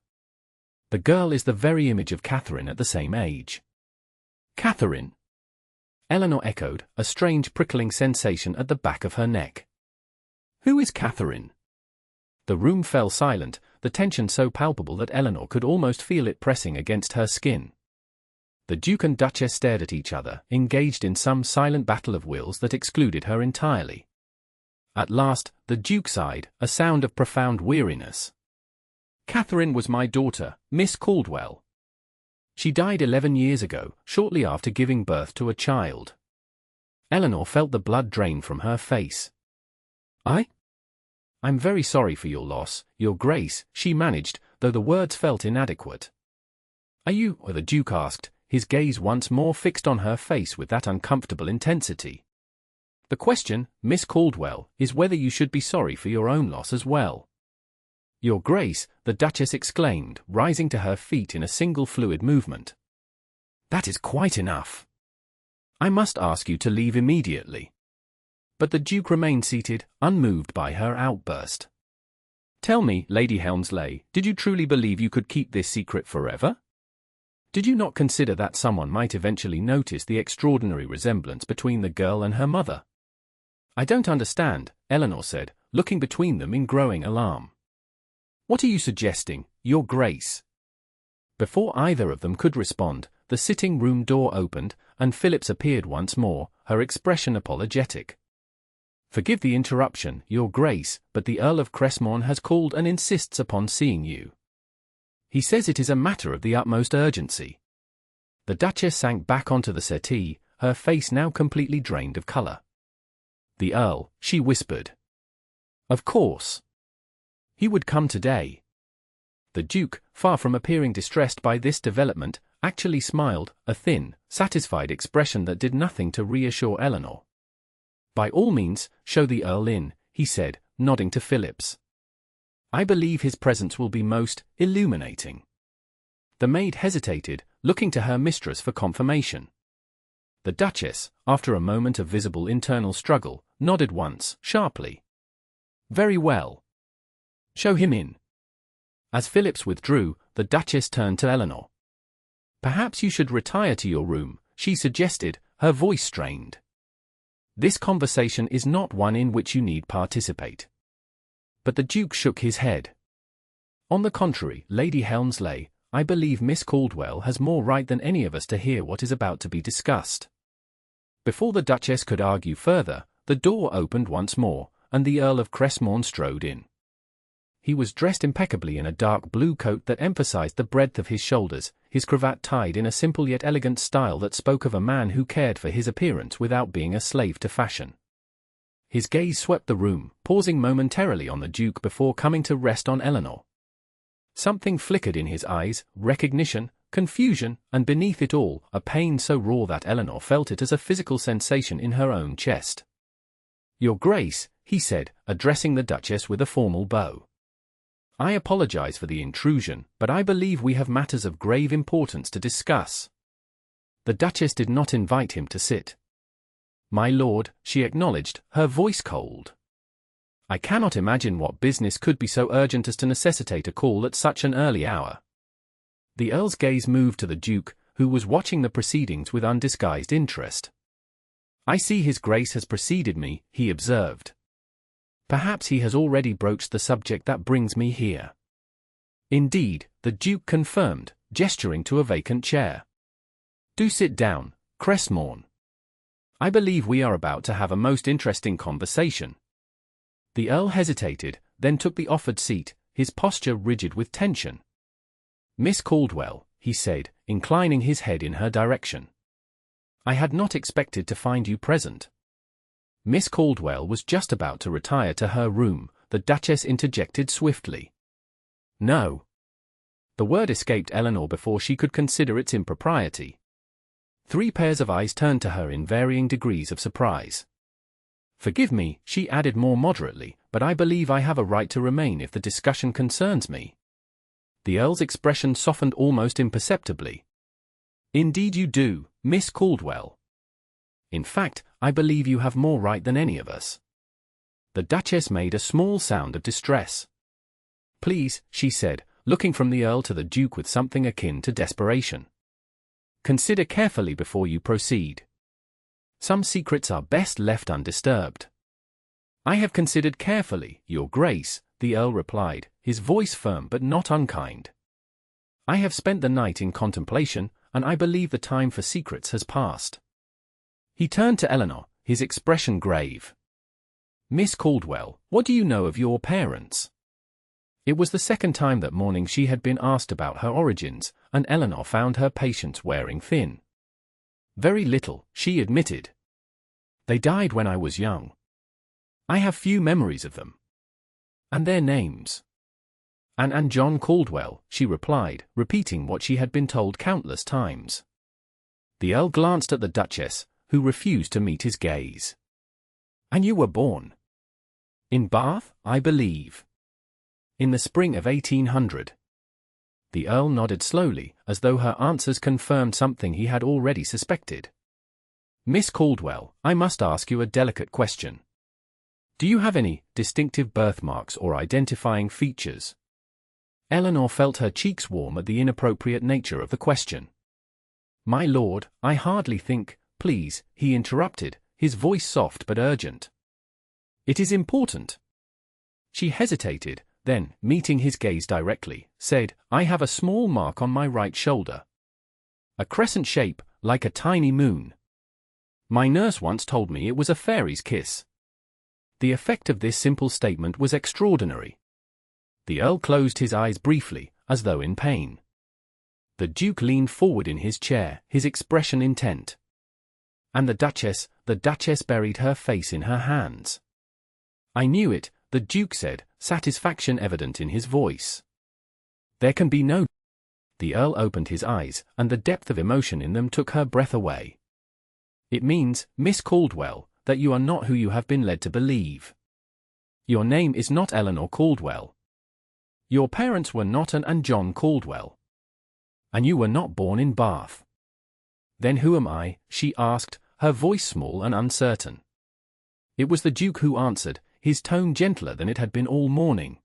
The girl is the very image of Catherine at the same age. Catherine? Eleanor echoed, a strange prickling sensation at the back of her neck. Who is Catherine? The room fell silent, the tension so palpable that Eleanor could almost feel it pressing against her skin. The Duke and Duchess stared at each other, engaged in some silent battle of wills that excluded her entirely. At last, the Duke sighed, a sound of profound weariness. Catherine was my daughter, Miss Caldwell. She died 11 years ago, shortly after giving birth to a child. Eleanor felt the blood drain from her face. I'm very sorry for your loss, Your Grace, she managed, though the words felt inadequate. Are you? The Duke asked, his gaze once more fixed on her face with that uncomfortable intensity. The question, Miss Caldwell, is whether you should be sorry for your own loss as well. Your Grace, the Duchess exclaimed, rising to her feet in a single fluid movement. That is quite enough. I must ask you to leave immediately. But the Duke remained seated, unmoved by her outburst. Tell me, Lady Helmsley, did you truly believe you could keep this secret forever? Did you not consider that someone might eventually notice the extraordinary resemblance between the girl and her mother? I don't understand, Eleanor said, looking between them in growing alarm. What are you suggesting, Your Grace? Before either of them could respond, the sitting-room door opened, and Phillips appeared once more, her expression apologetic. Forgive the interruption, Your Grace, but the Earl of Crestmont has called and insists upon seeing you. He says it is a matter of the utmost urgency. The Duchess sank back onto the settee, her face now completely drained of colour. The Earl, she whispered. Of course. He would come today. The Duke, far from appearing distressed by this development, actually smiled, a thin, satisfied expression that did nothing to reassure Eleanor. By all means, show the Earl in, he said, nodding to Phillips. I believe his presence will be most illuminating. The maid hesitated, looking to her mistress for confirmation. The Duchess, after a moment of visible internal struggle, nodded once, sharply. Very well. Show him in. As Phillips withdrew, the Duchess turned to Eleanor. Perhaps you should retire to your room, she suggested, her voice strained. This conversation is not one in which you need participate. But the Duke shook his head. On the contrary, Lady Helmsley, I believe Miss Caldwell has more right than any of us to hear what is about to be discussed. Before the Duchess could argue further, the door opened once more, and the Earl of Crestmont strode in. He was dressed impeccably in a dark blue coat that emphasized the breadth of his shoulders, his cravat tied in a simple yet elegant style that spoke of a man who cared for his appearance without being a slave to fashion. His gaze swept the room, pausing momentarily on the Duke before coming to rest on Eleanor. Something flickered in his eyes, recognition, confusion, and beneath it all, a pain so raw that Eleanor felt it as a physical sensation in her own chest. "Your Grace," he said, addressing the Duchess with a formal bow. "I apologize for the intrusion, but I believe we have matters of grave importance to discuss." The Duchess did not invite him to sit. "My lord," she acknowledged, her voice cold. "I cannot imagine what business could be so urgent as to necessitate a call at such an early hour." The Earl's gaze moved to the Duke, who was watching the proceedings with undisguised interest. "I see His Grace has preceded me," he observed. "Perhaps he has already broached the subject that brings me here." "Indeed," the Duke confirmed, gesturing to a vacant chair. "Do sit down, Crestmont. I believe we are about to have a most interesting conversation." The Earl hesitated, then took the offered seat, his posture rigid with tension. "Miss Caldwell," he said, inclining his head in her direction. "I had not expected to find you present." Miss Caldwell was just about to retire to her room, the Duchess interjected swiftly. "No." The word escaped Eleanor before she could consider its impropriety. 3 pairs of eyes turned to her in varying degrees of surprise. "Forgive me," she added more moderately, "but I believe I have a right to remain if the discussion concerns me." The Earl's expression softened almost imperceptibly. "Indeed you do, Miss Caldwell. In fact, I believe you have more right than any of us." The Duchess made a small sound of distress. "Please," she said, looking from the Earl to the Duke with something akin to desperation. "Consider carefully before you proceed. Some secrets are best left undisturbed." "I have considered carefully, Your Grace," the Earl replied, his voice firm but not unkind. "I have spent the night in contemplation, and I believe the time for secrets has passed." He turned to Eleanor, his expression grave. "Miss Caldwell, what do you know of your parents?" It was the second time that morning she had been asked about her origins, and Eleanor found her patience wearing thin. "Very little," she admitted. "They died when I was young. I have few memories of them." "And their names?" "Anne and John Caldwell," she replied, repeating what she had been told countless times. The Earl glanced at the Duchess, who refused to meet his gaze. "And you were born in Bath, I believe?" "In the spring of 1800. The Earl nodded slowly, as though her answers confirmed something he had already suspected. "Miss Caldwell, I must ask you a delicate question. Do you have any distinctive birthmarks or identifying features?" Eleanor felt her cheeks warm at the inappropriate nature of the question. "My lord, I hardly think, please," he interrupted, his voice soft but urgent. "It is important." She hesitated, then, meeting his gaze directly, said, "I have a small mark on my right shoulder. A crescent shape, like a tiny moon. My nurse once told me it was a fairy's kiss." The effect of this simple statement was extraordinary. The Earl closed his eyes briefly, as though in pain. The Duke leaned forward in his chair, his expression intent. And the Duchess buried her face in her hands. "I knew it," the Duke said, satisfaction evident in his voice. "There can be no..." The Earl opened his eyes, and the depth of emotion in them took her breath away. "It means, Miss Caldwell, that you are not who you have been led to believe. Your name is not Eleanor Caldwell. Your parents were not Anne and John Caldwell. And you were not born in Bath." "Then who am I?" she asked, her voice small and uncertain. It was the Duke who answered, his tone gentler than it had been all morning.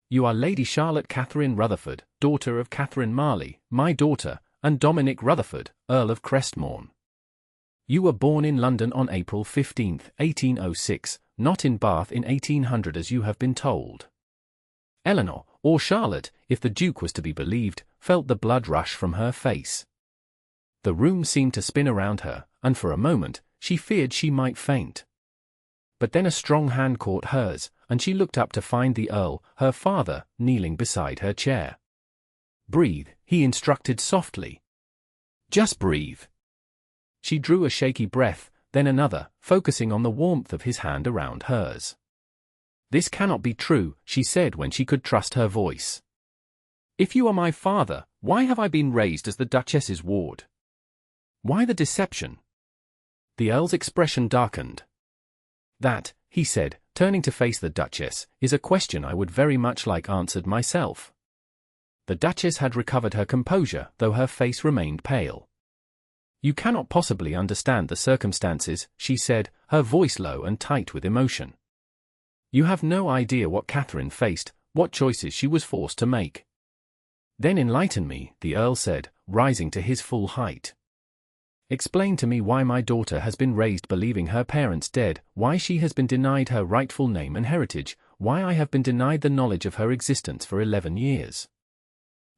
"You are Lady Charlotte Catherine Rutherford, daughter of Catherine Marley, my daughter, and Dominic Rutherford, Earl of Crestmont. You were born in London on April 15, 1806, not in Bath in 1800 as you have been told. Eleanor, or Charlotte, if the Duke was to be believed, felt the blood rush from her face. The room seemed to spin around her, and for a moment, she feared she might faint. But then a strong hand caught hers, and she looked up to find the Earl, her father, kneeling beside her chair. "Breathe," he instructed softly. "Just breathe." She drew a shaky breath, then another, focusing on the warmth of his hand around hers. "This cannot be true," she said when she could trust her voice. "If you are my father, why have I been raised as the Duchess's ward? Why the deception?" The Earl's expression darkened. "That," he said, turning to face the Duchess, "is a question I would very much like answered myself." The Duchess had recovered her composure, though her face remained pale. "You cannot possibly understand the circumstances," she said, her voice low and tight with emotion. "You have no idea what Catherine faced, what choices she was forced to make." "Then enlighten me," the Earl said, rising to his full height. "Explain to me why my daughter has been raised believing her parents dead, why she has been denied her rightful name and heritage, why I have been denied the knowledge of her existence for 11 years.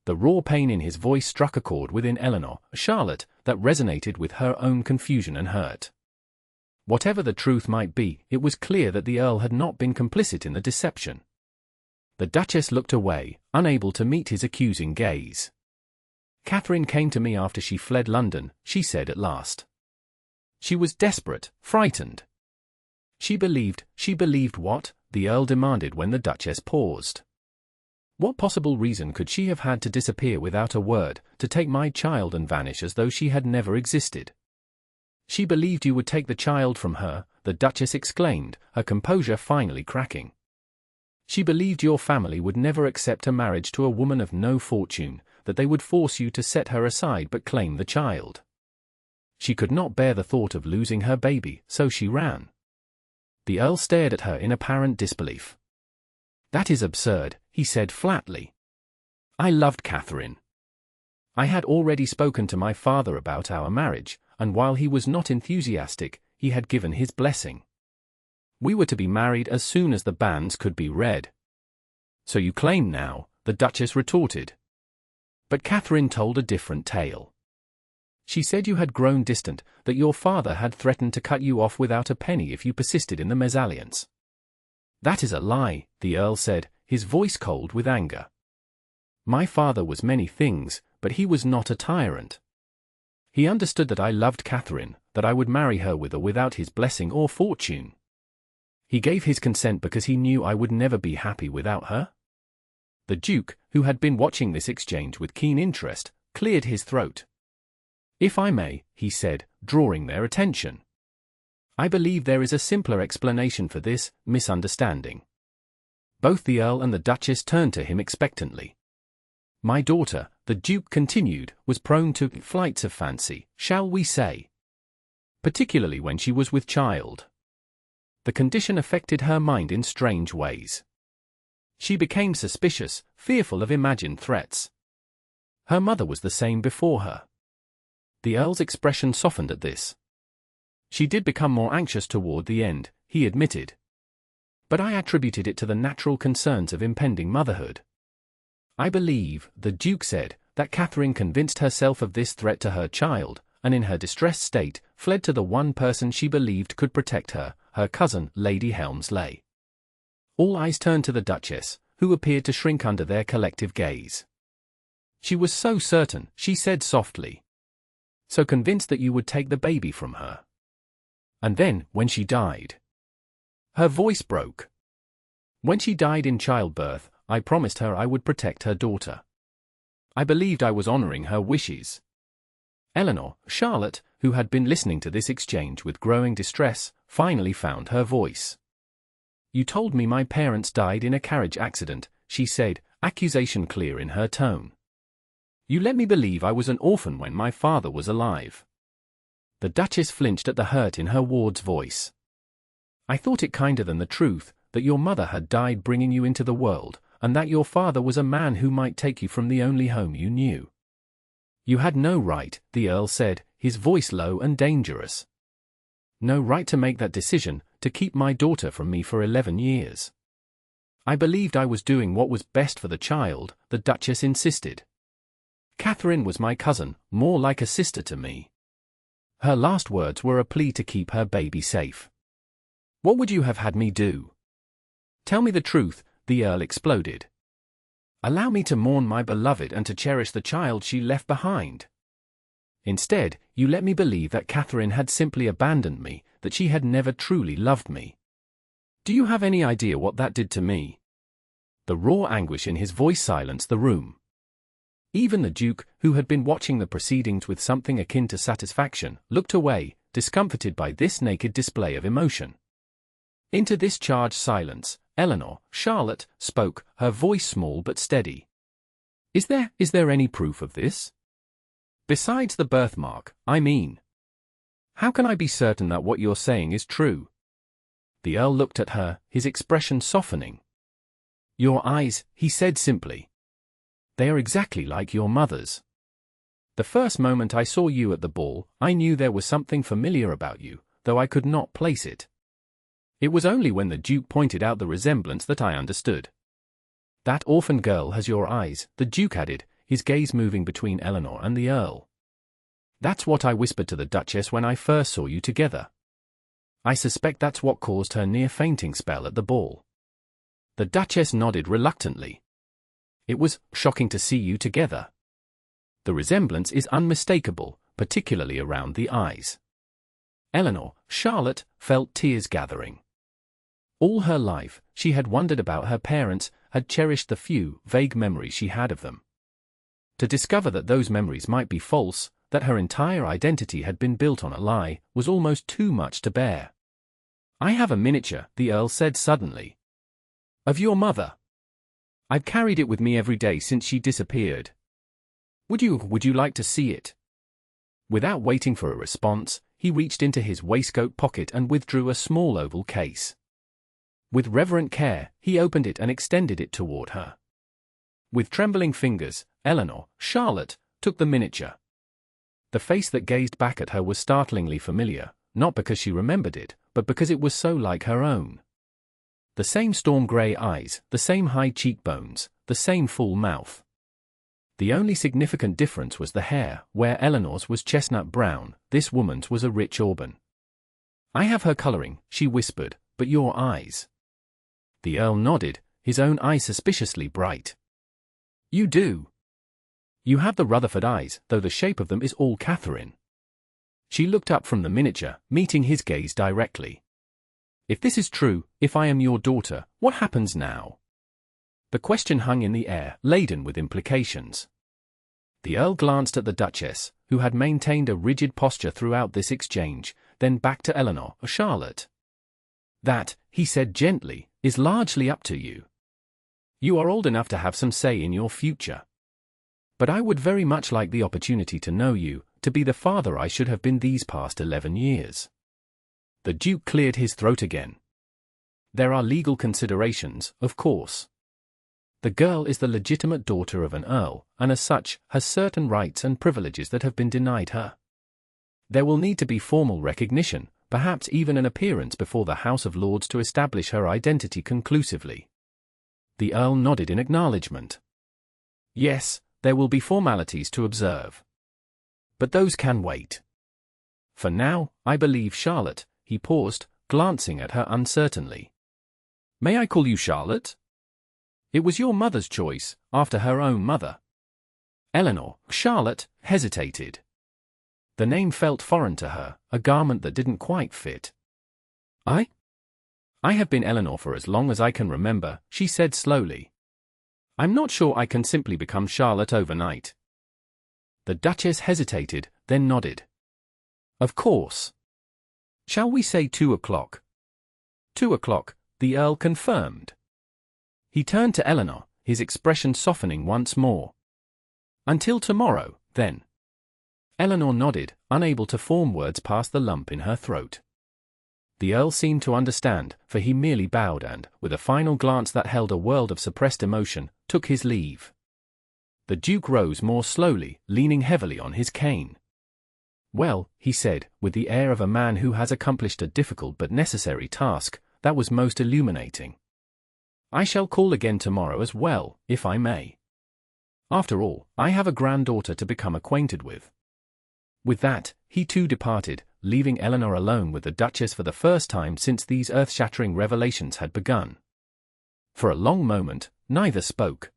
The raw pain in his voice struck a chord within Eleanor, Charlotte, that resonated with her own confusion and hurt. Whatever the truth might be, it was clear that the Earl had not been complicit in the deception. The Duchess looked away, unable to meet his accusing gaze. "Catherine came to me after she fled London," she said at last. "She was desperate, frightened." She believed what?" the Earl demanded when the Duchess paused. "What possible reason could she have had to disappear without a word, to take my child and vanish as though she had never existed?" "She believed you would take the child from her," the Duchess exclaimed, her composure finally cracking. "She believed your family would never accept a marriage to a woman of no fortune, that they would force you to set her aside but claim the child. She could not bear the thought of losing her baby, so she ran." The Earl stared at her in apparent disbelief. "That is absurd," he said flatly. "I loved Catherine. I had already spoken to my father about our marriage, and while he was not enthusiastic, he had given his blessing. We were to be married as soon as the banns could be read." "So you claim now," the Duchess retorted. But Catherine told a different tale. She said you had grown distant, that your father had threatened to cut you off without a penny if you persisted in the mesalliance. "That is a lie," the Earl said, his voice cold with anger. "My father was many things, but he was not a tyrant. He understood that I loved Catherine, that I would marry her with or without his blessing or fortune. He gave his consent because he knew I would never be happy without her." The Duke, who had been watching this exchange with keen interest, cleared his throat. "If I may," he said, drawing their attention. "I believe there is a simpler explanation for this misunderstanding." Both the Earl and the Duchess turned to him expectantly. "My daughter," the Duke continued, "was prone to flights of fancy, shall we say. Particularly when she was with child. The condition affected her mind in strange ways. She became suspicious, fearful of imagined threats. Her mother was the same before her." The Earl's expression softened at this. "She did become more anxious toward the end," he admitted. "But I attributed it to the natural concerns of impending motherhood. I believe," the Duke said, "that Catherine convinced herself of this threat to her child, and in her distressed state, fled to the one person she believed could protect her, her cousin, Lady Helmsley." All eyes turned to the Duchess, who appeared to shrink under their collective gaze. "She was so certain," she said softly. "So convinced that you would take the baby from her. And then, when she died." Her voice broke. "When she died in childbirth, I promised her I would protect her daughter. I believed I was honoring her wishes." Eleanor, Charlotte, who had been listening to this exchange with growing distress, finally found her voice. "You told me my parents died in a carriage accident," she said, accusation clear in her tone. "You let me believe I was an orphan when my father was alive." The Duchess flinched at the hurt in her ward's voice. "I thought it kinder than the truth, that your mother had died bringing you into the world, and that your father was a man who might take you from the only home you knew. You had no right, the Earl said, his voice low and dangerous. No right to make that decision, to keep my daughter from me for 11 years. I believed I was doing what was best for the child, the Duchess insisted. Catherine was my cousin, more like a sister to me. Her last words were a plea to keep her baby safe. What would you have had me do? Tell me the truth, the Earl exploded. Allow me to mourn my beloved and to cherish the child she left behind. Instead, you let me believe that Catherine had simply abandoned me, that she had never truly loved me. Do you have any idea what that did to me? The raw anguish in his voice silenced the room. Even the Duke, who had been watching the proceedings with something akin to satisfaction, looked away, discomfited by this naked display of emotion. Into this charged silence, Eleanor, Charlotte, spoke, her voice small but steady. Is there any proof of this? Besides the birthmark, I mean. How can I be certain that what you're saying is true? The Earl looked at her, his expression softening. Your eyes, he said simply. They are exactly like your mother's. The first moment I saw you at the ball, I knew there was something familiar about you, though I could not place it. It was only when the Duke pointed out the resemblance that I understood. That orphan girl has your eyes, the Duke added, his gaze moving between Eleanor and the Earl. That's what I whispered to the Duchess when I first saw you together. I suspect that's what caused her near-fainting spell at the ball. The Duchess nodded reluctantly. It was shocking to see you together. The resemblance is unmistakable, particularly around the eyes. Eleanor, Charlotte, felt tears gathering. All her life, she had wondered about her parents, had cherished the few, vague memories she had of them. To discover that those memories might be false, that her entire identity had been built on a lie, was almost too much to bear. I have a miniature, the Earl said suddenly. Of your mother. I've carried it with me every day since she disappeared. Would you like to see it? Without waiting for a response, he reached into his waistcoat pocket and withdrew a small oval case. With reverent care, he opened it and extended it toward her. With trembling fingers, Eleanor, Charlotte, took the miniature. The face that gazed back at her was startlingly familiar, not because she remembered it, but because it was so like her own. The same storm-grey eyes, the same high cheekbones, the same full mouth. The only significant difference was the hair, where Eleanor's was chestnut brown, this woman's was a rich auburn. I have her colouring, she whispered, but your eyes. The Earl nodded, his own eyes suspiciously bright. You do. You have the Rutherford eyes, though the shape of them is all Catherine. She looked up from the miniature, meeting his gaze directly. If this is true, if I am your daughter, what happens now? The question hung in the air, laden with implications. The Earl glanced at the Duchess, who had maintained a rigid posture throughout this exchange, then back to Eleanor, Charlotte. That, he said gently, is largely up to you. You are old enough to have some say in your future. But I would very much like the opportunity to know you, to be the father I should have been these past 11 years. The Duke cleared his throat again. There are legal considerations, of course. The girl is the legitimate daughter of an earl, and as such, has certain rights and privileges that have been denied her. There will need to be formal recognition, perhaps even an appearance before the House of Lords to establish her identity conclusively. The Earl nodded in acknowledgement. Yes, there will be formalities to observe. But those can wait. For now, I believe Charlotte. He paused, glancing at her uncertainly. May I call you Charlotte? It was your mother's choice, after her own mother. Eleanor, Charlotte, hesitated. The name felt foreign to her, a garment that didn't quite fit. I have been Eleanor for as long as I can remember, she said slowly. I'm not sure I can simply become Charlotte overnight. The Duchess hesitated, then nodded. Of course. Shall we say 2 o'clock? 2 o'clock, the Earl confirmed. He turned to Eleanor, his expression softening once more. Until tomorrow, then. Eleanor nodded, unable to form words past the lump in her throat. The Earl seemed to understand, for he merely bowed and, with a final glance that held a world of suppressed emotion, took his leave. The Duke rose more slowly, leaning heavily on his cane. "Well," he said, with the air of a man who has accomplished a difficult but necessary task, that was most illuminating. "I shall call again tomorrow as well, if I may. After all, I have a granddaughter to become acquainted with." With that, he too departed, leaving Eleanor alone with the Duchess for the first time since these earth-shattering revelations had begun. For a long moment, neither spoke.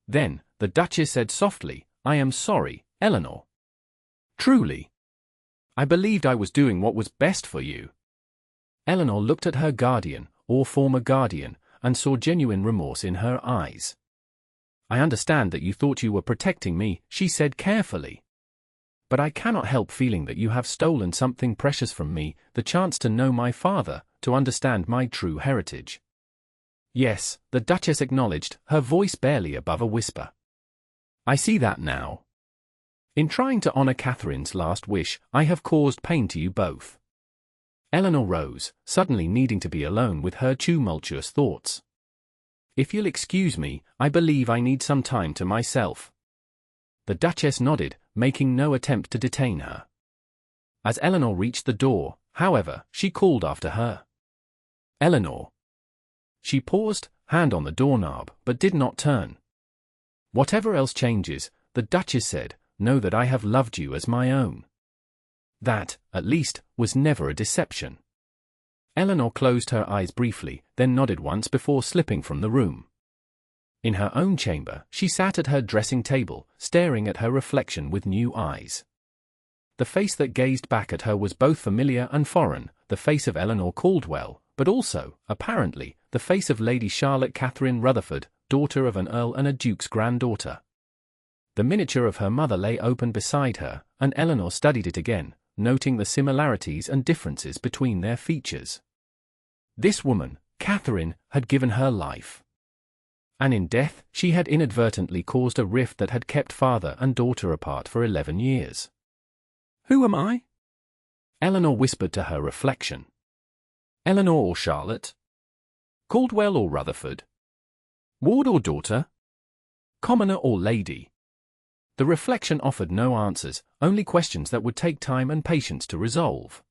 Then, the Duchess said softly, "I am sorry, Eleanor. Truly. I believed I was doing what was best for you." Eleanor looked at her guardian, or former guardian, and saw genuine remorse in her eyes. "I understand that you thought you were protecting me," she said carefully. "But I cannot help feeling that you have stolen something precious from me, the chance to know my father, to understand my true heritage." "Yes," the Duchess acknowledged, her voice barely above a whisper. "I see that now. In trying to honor Catherine's last wish, I have caused pain to you both." Eleanor rose, suddenly needing to be alone with her tumultuous thoughts. "If you'll excuse me, I believe I need some time to myself." The Duchess nodded, making no attempt to detain her. As Eleanor reached the door, however, she called after her. "Eleanor." She paused, hand on the doorknob, but did not turn. "Whatever else changes," the Duchess said, "know that I have loved you as my own. That, at least, was never a deception." Eleanor closed her eyes briefly, then nodded once before slipping from the room. In her own chamber, she sat at her dressing table, staring at her reflection with new eyes. The face that gazed back at her was both familiar and foreign, the face of Eleanor Caldwell, but also, apparently, the face of Lady Charlotte Catherine Rutherford, daughter of an earl and a duke's granddaughter. The miniature of her mother lay open beside her, and Eleanor studied it again, noting the similarities and differences between their features. This woman, Catherine, had given her life. And in death, she had inadvertently caused a rift that had kept father and daughter apart for 11 years. "Who am I?" Eleanor whispered to her reflection. "Eleanor or Charlotte? Caldwell or Rutherford? Ward or daughter? Commoner or lady?" The reflection offered no answers, only questions that would take time and patience to resolve.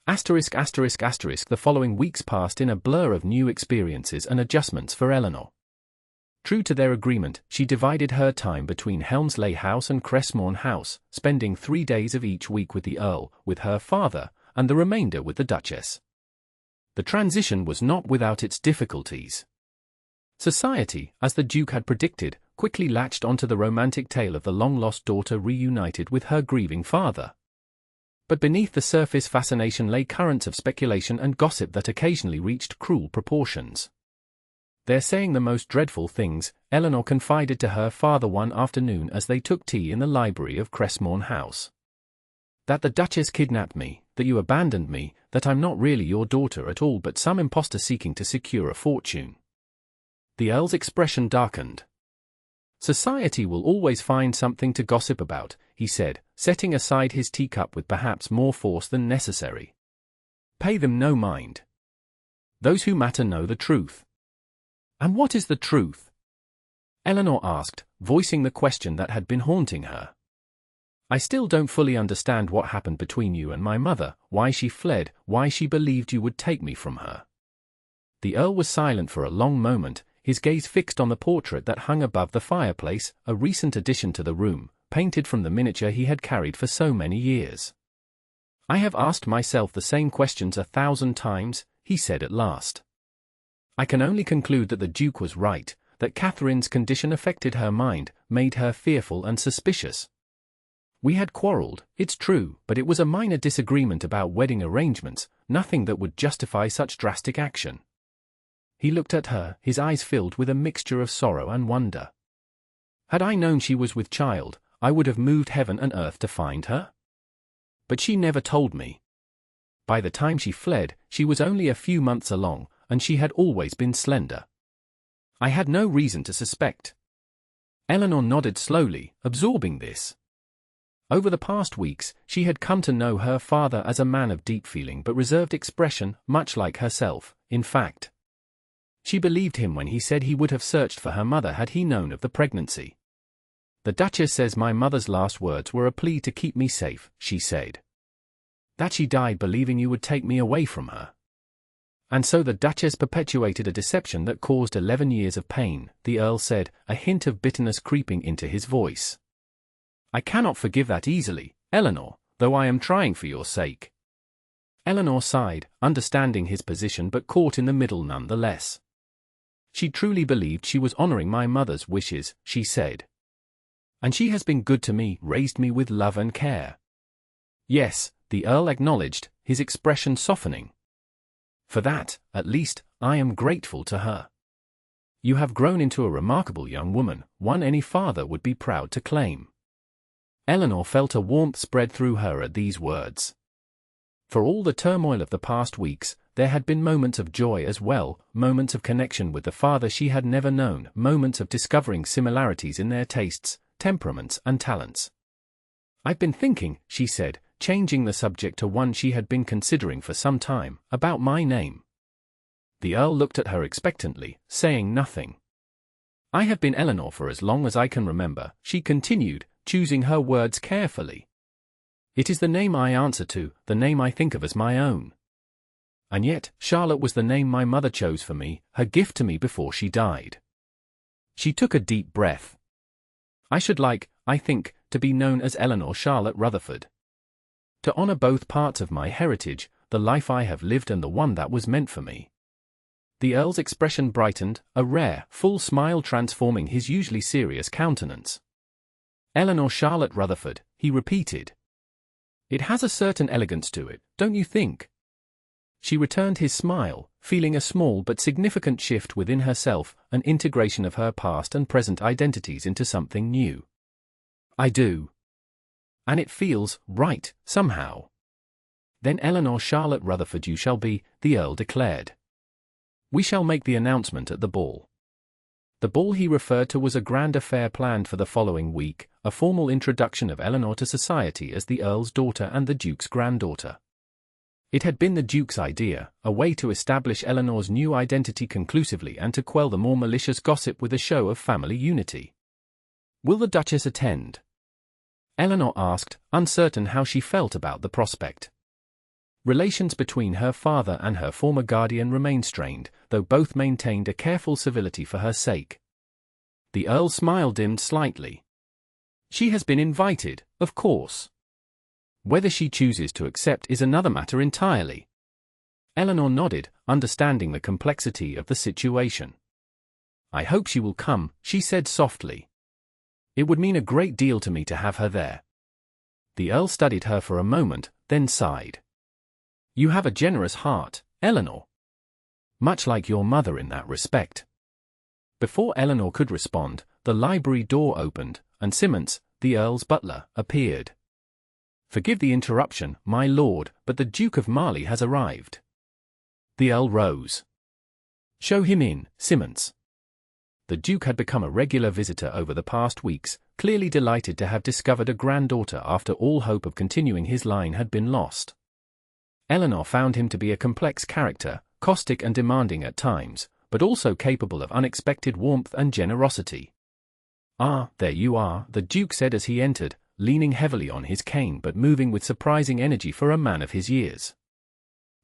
The following weeks passed in a blur of new experiences and adjustments for Eleanor. True to their agreement, she divided her time between Helmsley House and Crestmont House, spending 3 days of each week with the Earl, with her father, and the remainder with the Duchess. The transition was not without its difficulties. Society, as the Duke had predicted, quickly latched onto the romantic tale of the long-lost daughter reunited with her grieving father. But beneath the surface fascination lay currents of speculation and gossip that occasionally reached cruel proportions. "They're saying the most dreadful things," Eleanor confided to her father one afternoon as they took tea in the library of Crestmont House. "That the Duchess kidnapped me, that you abandoned me, that I'm not really your daughter at all but some impostor seeking to secure a fortune." The Earl's expression darkened. "Society will always find something to gossip about," he said, setting aside his teacup with perhaps more force than necessary. "Pay them no mind. Those who matter know the truth." "And what is the truth?" Eleanor asked, voicing the question that had been haunting her. "I still don't fully understand what happened between you and my mother, why she fled, why she believed you would take me from her." The Earl was silent for a long moment, his gaze fixed on the portrait that hung above the fireplace, a recent addition to the room, painted from the miniature he had carried for so many years. "I have asked myself the same questions 1,000 times," he said at last. "I can only conclude that the Duke was right, that Catherine's condition affected her mind, made her fearful and suspicious. We had quarreled, it's true, but it was a minor disagreement about wedding arrangements, nothing that would justify such drastic action." He looked at her, his eyes filled with a mixture of sorrow and wonder. "Had I known she was with child, I would have moved heaven and earth to find her. But she never told me. By the time she fled, she was only a few months along, and she had always been slender. I had no reason to suspect." Eleanor nodded slowly, absorbing this. Over the past weeks, she had come to know her father as a man of deep feeling but reserved expression, much like herself, in fact. She believed him when he said he would have searched for her mother had he known of the pregnancy. "The Duchess says my mother's last words were a plea to keep me safe," she said. "That she died believing you would take me away from her. And so the Duchess perpetuated a deception that caused 11 years of pain," the Earl said, a hint of bitterness creeping into his voice. "I cannot forgive that easily, Eleanor, though I am trying for your sake." Eleanor sighed, understanding his position but caught in the middle nonetheless. "She truly believed she was honoring my mother's wishes," she said. "And she has been good to me, raised me with love and care." "Yes," the Earl acknowledged, his expression softening. "For that, at least, I am grateful to her. You have grown into a remarkable young woman, one any father would be proud to claim." Eleanor felt a warmth spread through her at these words. For all the turmoil of the past weeks, there had been moments of joy as well, moments of connection with the father she had never known, moments of discovering similarities in their tastes, temperaments, and talents. "I've been thinking," she said, changing the subject to one she had been considering for some time, "about my name." The Earl looked at her expectantly, saying nothing. "I have been Eleanor for as long as I can remember," she continued, choosing her words carefully. "It is the name I answer to, the name I think of as my own. And yet, Charlotte was the name my mother chose for me, her gift to me before she died." She took a deep breath. "I should like, I think, to be known as Eleanor Charlotte Rutherford. To honor both parts of my heritage, the life I have lived and the one that was meant for me." The Earl's expression brightened, a rare, full smile transforming his usually serious countenance. "Eleanor Charlotte Rutherford," he repeated. "It has a certain elegance to it, don't you think?" She returned his smile, feeling a small but significant shift within herself, an integration of her past and present identities into something new. "I do. And it feels right, somehow." "Then Eleanor Charlotte Rutherford you shall be," the Earl declared. "We shall make the announcement at the ball." The ball he referred to was a grand affair planned for the following week, a formal introduction of Eleanor to society as the Earl's daughter and the Duke's granddaughter. It had been the Duke's idea, a way to establish Eleanor's new identity conclusively and to quell the more malicious gossip with a show of family unity. "Will the Duchess attend?" Eleanor asked, uncertain how she felt about the prospect. Relations between her father and her former guardian remained strained, though both maintained a careful civility for her sake. The Earl's smile dimmed slightly. "She has been invited, of course. Whether she chooses to accept is another matter entirely." Eleanor nodded, understanding the complexity of the situation. "I hope she will come," she said softly. "It would mean a great deal to me to have her there." The Earl studied her for a moment, then sighed. "You have a generous heart, Eleanor. Much like your mother in that respect." Before Eleanor could respond, the library door opened, and Simmons, the Earl's butler, appeared. "Forgive the interruption, my lord, but the Duke of Marley has arrived." The Earl rose. "Show him in, Simmons." The Duke had become a regular visitor over the past weeks, clearly delighted to have discovered a granddaughter after all hope of continuing his line had been lost. Eleanor found him to be a complex character, caustic and demanding at times, but also capable of unexpected warmth and generosity. "Ah, there you are," the Duke said as he entered, leaning heavily on his cane but moving with surprising energy for a man of his years.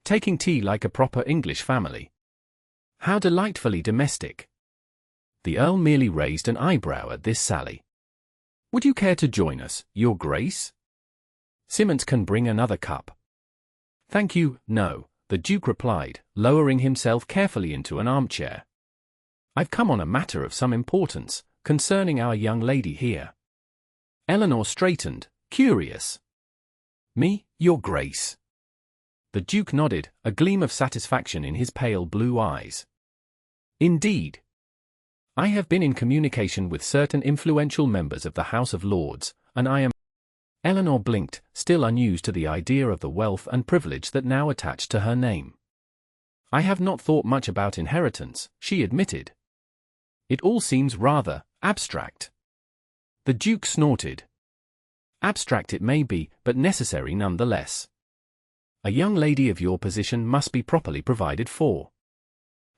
"Taking tea like a proper English family. How delightfully domestic." The Earl merely raised an eyebrow at this sally. "Would you care to join us, Your Grace? Simmons can bring another cup." "Thank you, no," the Duke replied, lowering himself carefully into an armchair. "I've come on a matter of some importance, concerning our young lady here." Eleanor straightened, curious. "Me, Your Grace?" The Duke nodded, a gleam of satisfaction in his pale blue eyes. "Indeed. I have been in communication with certain influential members of the House of Lords, and I am—" Eleanor blinked, still unused to the idea of the wealth and privilege that now attached to her name. "I have not thought much about inheritance," she admitted. "It all seems rather abstract." The Duke snorted. "Abstract it may be, but necessary nonetheless. A young lady of your position must be properly provided for."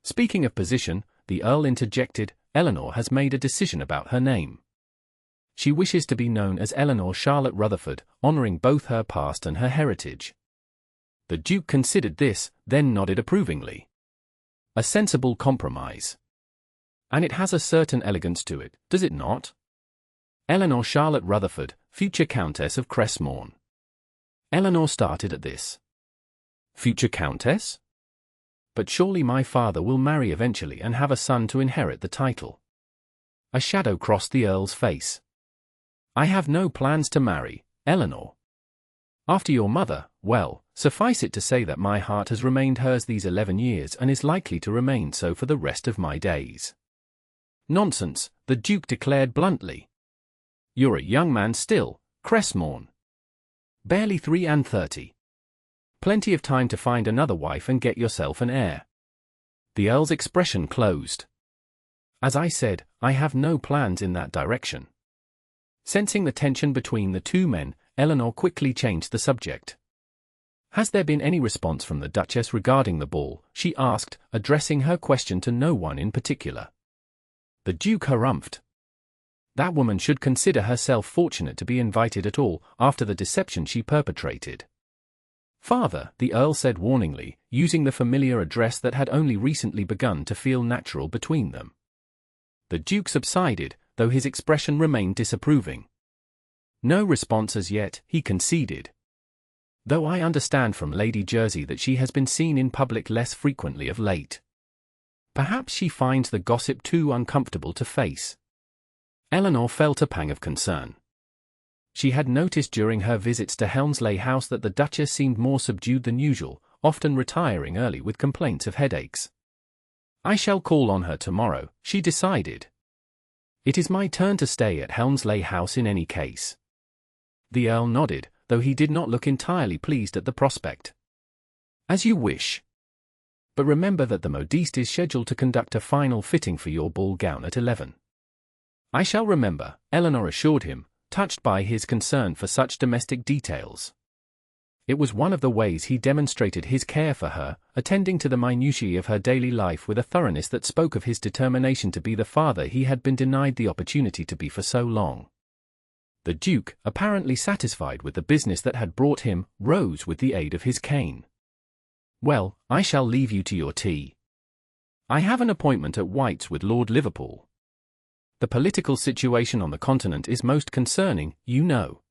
Speaking of position, the Earl interjected, "Eleanor has made a decision about her name." she wishes to be known as Eleanor Charlotte Rutherford, honoring both her past and her heritage. The Duke considered this, then nodded approvingly. A sensible compromise. And it has a certain elegance to it, does it not? Eleanor Charlotte Rutherford, future Countess of Crestmont. Eleanor started at this. Future Countess? But surely my father will marry eventually and have a son to inherit the title. A shadow crossed the Earl's face. I have no plans to marry, Eleanor. After your mother, well, suffice it to say that my heart has remained hers these 11 years and is likely to remain so for the rest of my days. Nonsense, the Duke declared bluntly. You're a young man still, Crestmont. Barely 33. Plenty of time to find another wife and get yourself an heir. The Earl's expression closed. As I said, I have no plans in that direction. Sensing the tension between the two men, Eleanor quickly changed the subject. Has there been any response from the Duchess regarding the ball? She asked, addressing her question to no one in particular. The Duke harumphed. That woman should consider herself fortunate to be invited at all, after the deception she perpetrated. Father, the Earl said warningly, using the familiar address that had only recently begun to feel natural between them. The Duke subsided, though his expression remained disapproving. No response as yet, he conceded. Though I understand from Lady Jersey that she has been seen in public less frequently of late. Perhaps she finds the gossip too uncomfortable to face. Eleanor felt a pang of concern. She had noticed during her visits to Helmsley House that the Duchess seemed more subdued than usual, often retiring early with complaints of headaches. I shall call on her tomorrow, she decided. It is my turn to stay at Helmsley House in any case. The Earl nodded, though he did not look entirely pleased at the prospect. As you wish. But remember that the modiste is scheduled to conduct a final fitting for your ball gown at 11. I shall remember, Eleanor assured him, touched by his concern for such domestic details. It was one of the ways he demonstrated his care for her, attending to the minutiae of her daily life with a thoroughness that spoke of his determination to be the father he had been denied the opportunity to be for so long. The Duke, apparently satisfied with the business that had brought him, rose with the aid of his cane. Well, I shall leave you to your tea. I have an appointment at White's with Lord Liverpool. The political situation on the continent is most concerning, you know.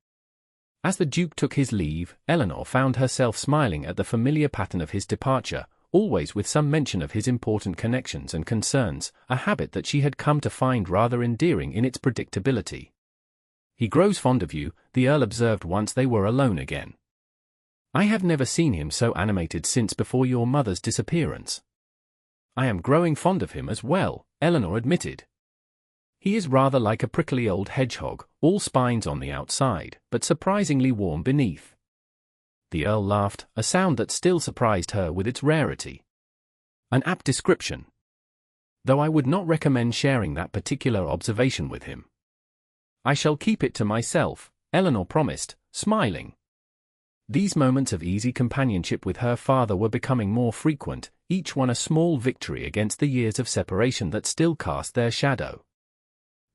As the Duke took his leave, Eleanor found herself smiling at the familiar pattern of his departure, always with some mention of his important connections and concerns, a habit that she had come to find rather endearing in its predictability. He grows fond of you, the Earl observed once they were alone again. I have never seen him so animated since before your mother's disappearance. I am growing fond of him as well, Eleanor admitted. He is rather like a prickly old hedgehog, all spines on the outside, but surprisingly warm beneath. The Earl laughed, a sound that still surprised her with its rarity. An apt description. Though I would not recommend sharing that particular observation with him. I shall keep it to myself, Eleanor promised, smiling. These moments of easy companionship with her father were becoming more frequent, each one a small victory against the years of separation that still cast their shadow.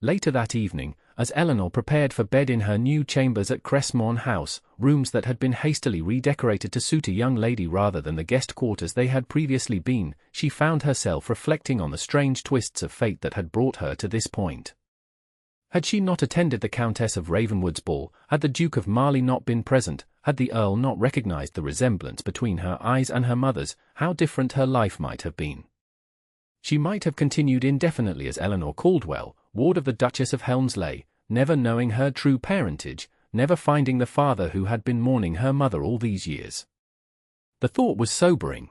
Later that evening, as Eleanor prepared for bed in her new chambers at Crestmont House, rooms that had been hastily redecorated to suit a young lady rather than the guest quarters they had previously been, she found herself reflecting on the strange twists of fate that had brought her to this point. Had she not attended the Countess of Ravenwood's ball, had the Duke of Marley not been present, had the Earl not recognized the resemblance between her eyes and her mother's, how different her life might have been. She might have continued indefinitely as Eleanor Caldwell, ward of the Duchess of Helmsley, never knowing her true parentage, never finding the father who had been mourning her mother all these years. The thought was sobering.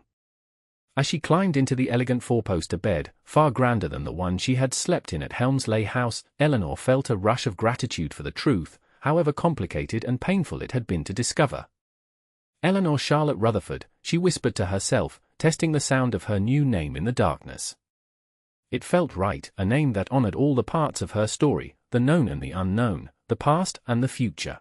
As she climbed into the elegant four-poster bed, far grander than the one she had slept in at Helmsley House, Eleanor felt a rush of gratitude for the truth, however complicated and painful it had been to discover. Eleanor Charlotte Rutherford, she whispered to herself, testing the sound of her new name in the darkness. It felt right, a name that honored all the parts of her story, the known and the unknown, the past and the future.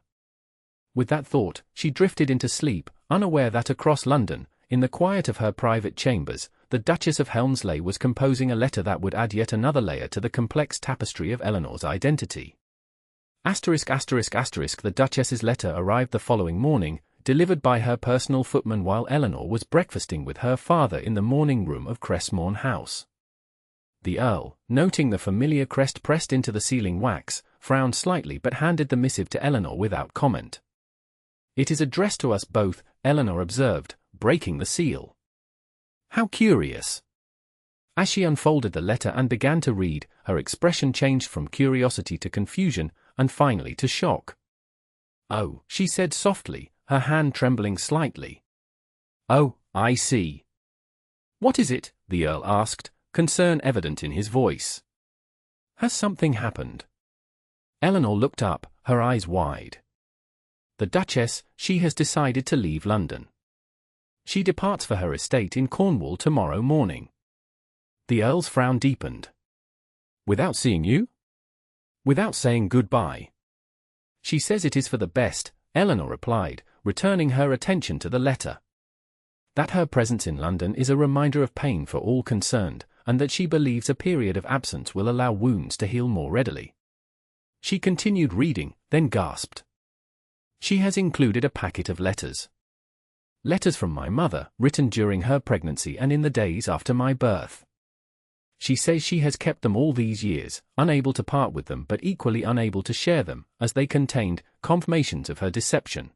With that thought, she drifted into sleep, unaware that across London, in the quiet of her private chambers, the Duchess of Helmsley was composing a letter that would add yet another layer to the complex tapestry of Eleanor's identity. The Duchess's letter arrived the following morning, delivered by her personal footman while Eleanor was breakfasting with her father in the morning room of Crestmont House. The Earl, noting the familiar crest pressed into the sealing wax, frowned slightly but handed the missive to Eleanor without comment. "It is addressed to us both," Eleanor observed, breaking the seal. "How curious." As she unfolded the letter and began to read, her expression changed from curiosity to confusion, and finally to shock. "Oh," she said softly, her hand trembling slightly. "Oh, I see." "What is it?" the Earl asked, concern evident in his voice. "Has something happened?" Eleanor looked up, her eyes wide. "The Duchess, she has decided to leave London. She departs for her estate in Cornwall tomorrow morning." The Earl's frown deepened. "Without seeing you?" "Without saying goodbye." "She says it is for the best," Eleanor replied, returning her attention to the letter. "That her presence in London is a reminder of pain for all concerned, and that she believes a period of absence will allow wounds to heal more readily." She continued reading, then gasped. "She has included a packet of letters. Letters from my mother, written during her pregnancy and in the days after my birth. She says she has kept them all these years, unable to part with them but equally unable to share them, as they contained confirmations of her deception."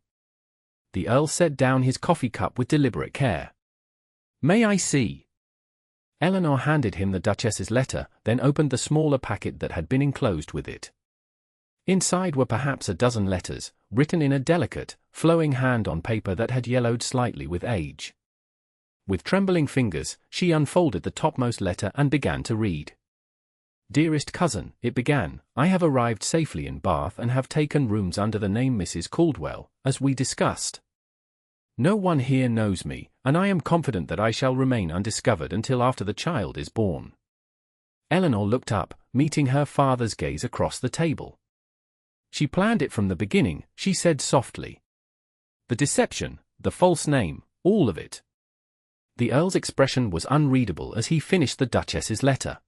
The Earl set down his coffee cup with deliberate care. "May I see?" Eleanor handed him the Duchess's letter, then opened the smaller packet that had been enclosed with it. Inside were perhaps a dozen letters, written in a delicate, flowing hand on paper that had yellowed slightly with age. With trembling fingers, she unfolded the topmost letter and began to read. "Dearest cousin," it began, "I have arrived safely in Bath and have taken rooms under the name Mrs. Caldwell, as we discussed. No one here knows me, and I am confident that I shall remain undiscovered until after the child is born." Eleanor looked up, meeting her father's gaze across the table. "She planned it from the beginning," she said softly. "The deception, the false name, all of it." The Earl's expression was unreadable as he finished the Duchess's letter.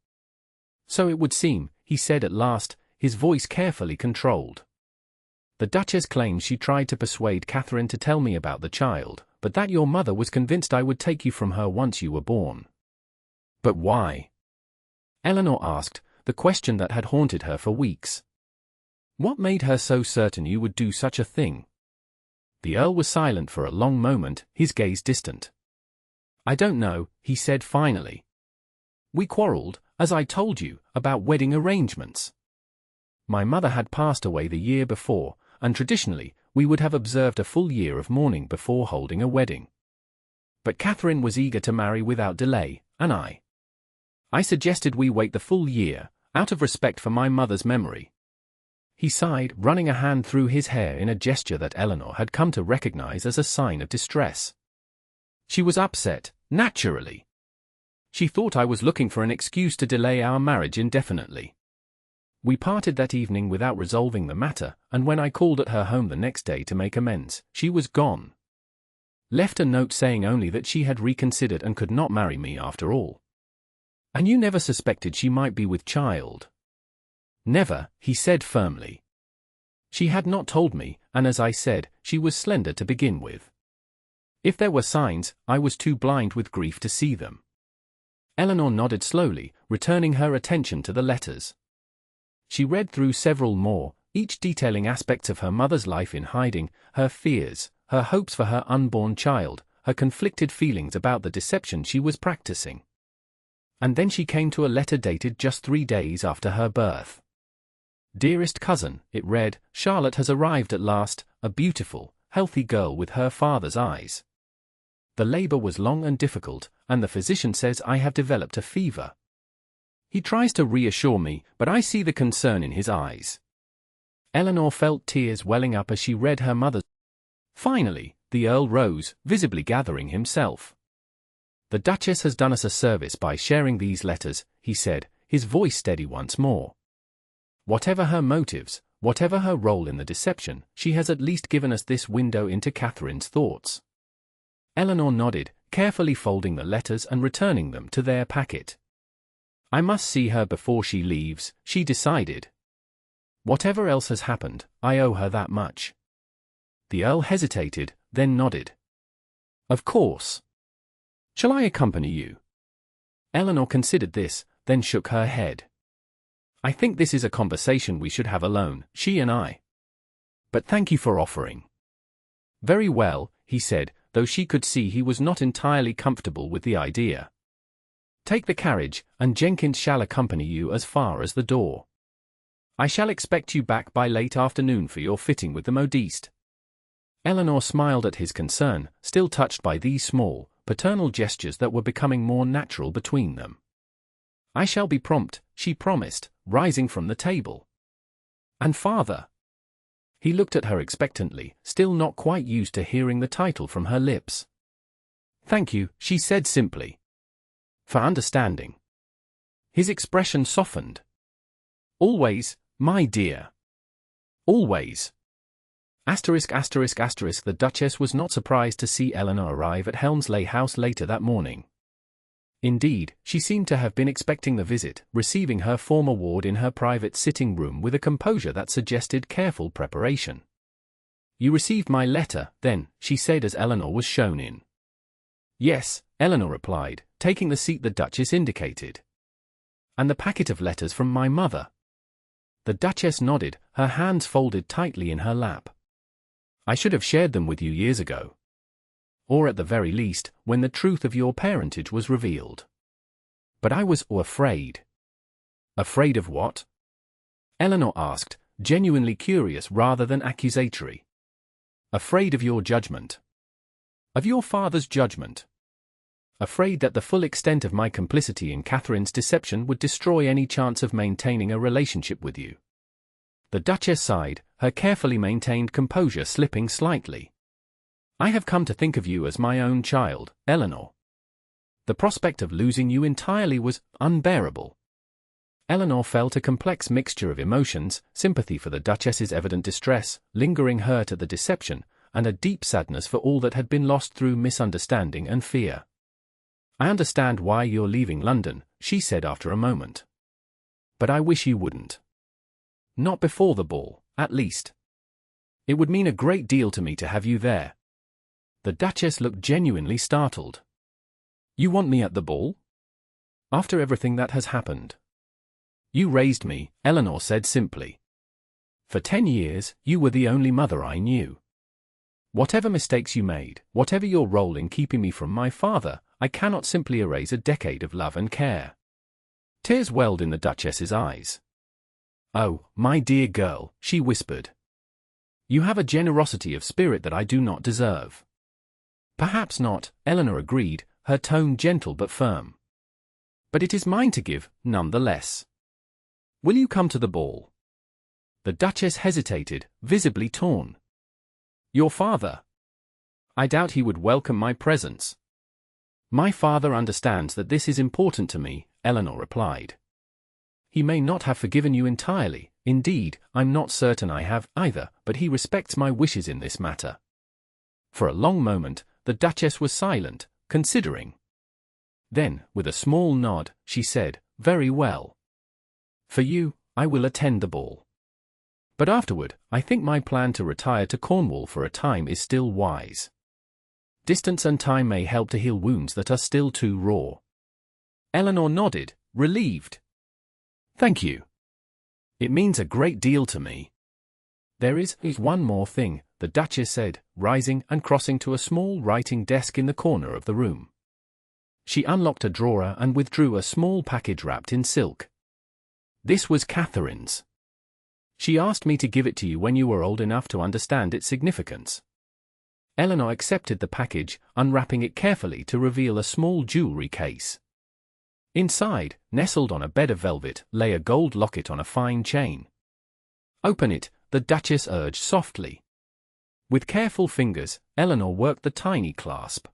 "So it would seem," he said at last, his voice carefully controlled. "The Duchess claims she tried to persuade Catherine to tell me about the child, but that your mother was convinced I would take you from her once you were born." "But why?" Eleanor asked, the question that had haunted her for weeks. "What made her so certain you would do such a thing?" The Earl was silent for a long moment, his gaze distant. "I don't know," he said finally. "We quarreled, as I told you, about wedding arrangements. My mother had passed away the year before, and traditionally, we would have observed a full year of mourning before holding a wedding. But Catherine was eager to marry without delay, and I suggested we wait the full year, out of respect for my mother's memory." He sighed, running a hand through his hair in a gesture that Eleanor had come to recognize as a sign of distress. "She was upset, naturally. She thought I was looking for an excuse to delay our marriage indefinitely. We parted that evening without resolving the matter, and when I called at her home the next day to make amends, she was gone. Left a note saying only that she had reconsidered and could not marry me after all." "And you never suspected she might be with child?" "Never," he said firmly. "She had not told me, and as I said, she was slender to begin with. If there were signs, I was too blind with grief to see them." Eleanor nodded slowly, returning her attention to the letters. She read through several more, each detailing aspects of her mother's life in hiding, her fears, her hopes for her unborn child, her conflicted feelings about the deception she was practicing. And then she came to a letter dated just 3 days after her birth. "Dearest cousin," it read, "Charlotte has arrived at last, a beautiful, healthy girl with her father's eyes. The labor was long and difficult, and the physician says I have developed a fever. He tries to reassure me, but I see the concern in his eyes." Eleanor felt tears welling up as she read her mother's. Finally, the Earl rose, visibly gathering himself. "The Duchess has done us a service by sharing these letters," he said, his voice steady once more. "Whatever her motives, whatever her role in the deception, she has at least given us this window into Catherine's thoughts." Eleanor nodded, carefully folding the letters and returning them to their packet. "I must see her before she leaves," she decided. Whatever else has happened, I owe her that much. The Earl hesitated, then nodded. Of course. Shall I accompany you? Eleanor considered this, then shook her head. I think this is a conversation we should have alone, she and I. But thank you for offering. Very well, he said, though she could see he was not entirely comfortable with the idea. Take the carriage, and Jenkins shall accompany you as far as the door. I shall expect you back by late afternoon for your fitting with the modiste. Eleanor smiled at his concern, still touched by these small, paternal gestures that were becoming more natural between them. I shall be prompt, she promised, rising from the table. And father? He looked at her expectantly, still not quite used to hearing the title from her lips. Thank you, she said simply. For understanding. His expression softened. Always, my dear. Always. The Duchess was not surprised to see Eleanor arrive at Helmsley House later that morning. Indeed, she seemed to have been expecting the visit, receiving her former ward in her private sitting room with a composure that suggested careful preparation. You received my letter, then, she said as Eleanor was shown in. Yes, Eleanor replied, taking the seat the Duchess indicated. And the packet of letters from my mother. The Duchess nodded, her hands folded tightly in her lap. I should have shared them with you years ago. Or at the very least, when the truth of your parentage was revealed. But I was afraid. Afraid of what? Eleanor asked, genuinely curious rather than accusatory. Afraid of your judgment. Of your father's judgment. Afraid that the full extent of my complicity in Catherine's deception would destroy any chance of maintaining a relationship with you. The Duchess sighed, her carefully maintained composure slipping slightly. I have come to think of you as my own child, Eleanor. The prospect of losing you entirely was unbearable. Eleanor felt a complex mixture of emotions, sympathy for the Duchess's evident distress, lingering hurt at the deception, and a deep sadness for all that had been lost through misunderstanding and fear. I understand why you're leaving London, she said after a moment. But I wish you wouldn't. Not before the ball, at least. It would mean a great deal to me to have you there. The Duchess looked genuinely startled. You want me at the ball? After everything that has happened? You raised me, Eleanor said simply. For 10 years, you were the only mother I knew. Whatever mistakes you made, whatever your role in keeping me from my father, I cannot simply erase a decade of love and care. Tears welled in the Duchess's eyes. Oh, my dear girl, she whispered. You have a generosity of spirit that I do not deserve. Perhaps not, Eleanor agreed, her tone gentle but firm. But it is mine to give, nonetheless. Will you come to the ball? The Duchess hesitated, visibly torn. Your father? I doubt he would welcome my presence. My father understands that this is important to me, Eleanor replied. He may not have forgiven you entirely, indeed, I'm not certain I have either, but he respects my wishes in this matter. For a long moment, the Duchess was silent, considering. Then, with a small nod, she said, very well. For you, I will attend the ball. But afterward, I think my plan to retire to Cornwall for a time is still wise. Distance and time may help to heal wounds that are still too raw. Eleanor nodded, relieved. Thank you. It means a great deal to me. There is one more thing, the Duchess said, rising and crossing to a small writing desk in the corner of the room. She unlocked a drawer and withdrew a small package wrapped in silk. This was Catherine's. She asked me to give it to you when you were old enough to understand its significance. Eleanor accepted the package, unwrapping it carefully to reveal a small jewelry case. Inside, nestled on a bed of velvet, lay a gold locket on a fine chain. Open it, the Duchess urged softly. With careful fingers, Eleanor worked the tiny clasp.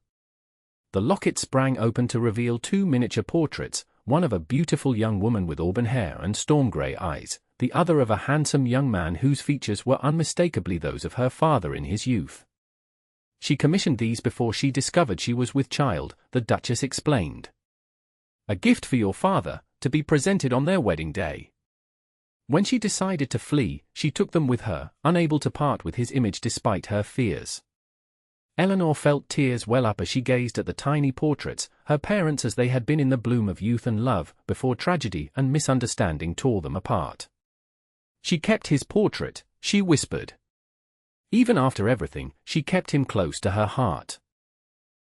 The locket sprang open to reveal 2 miniature portraits, one of a beautiful young woman with auburn hair and storm-grey eyes, the other of a handsome young man whose features were unmistakably those of her father in his youth. She commissioned these before she discovered she was with child, the Duchess explained. A gift for your father, to be presented on their wedding day. When she decided to flee, she took them with her, unable to part with his image despite her fears. Eleanor felt tears well up as she gazed at the tiny portraits, her parents as they had been in the bloom of youth and love, before tragedy and misunderstanding tore them apart. She kept his portrait, she whispered. Even after everything, she kept him close to her heart.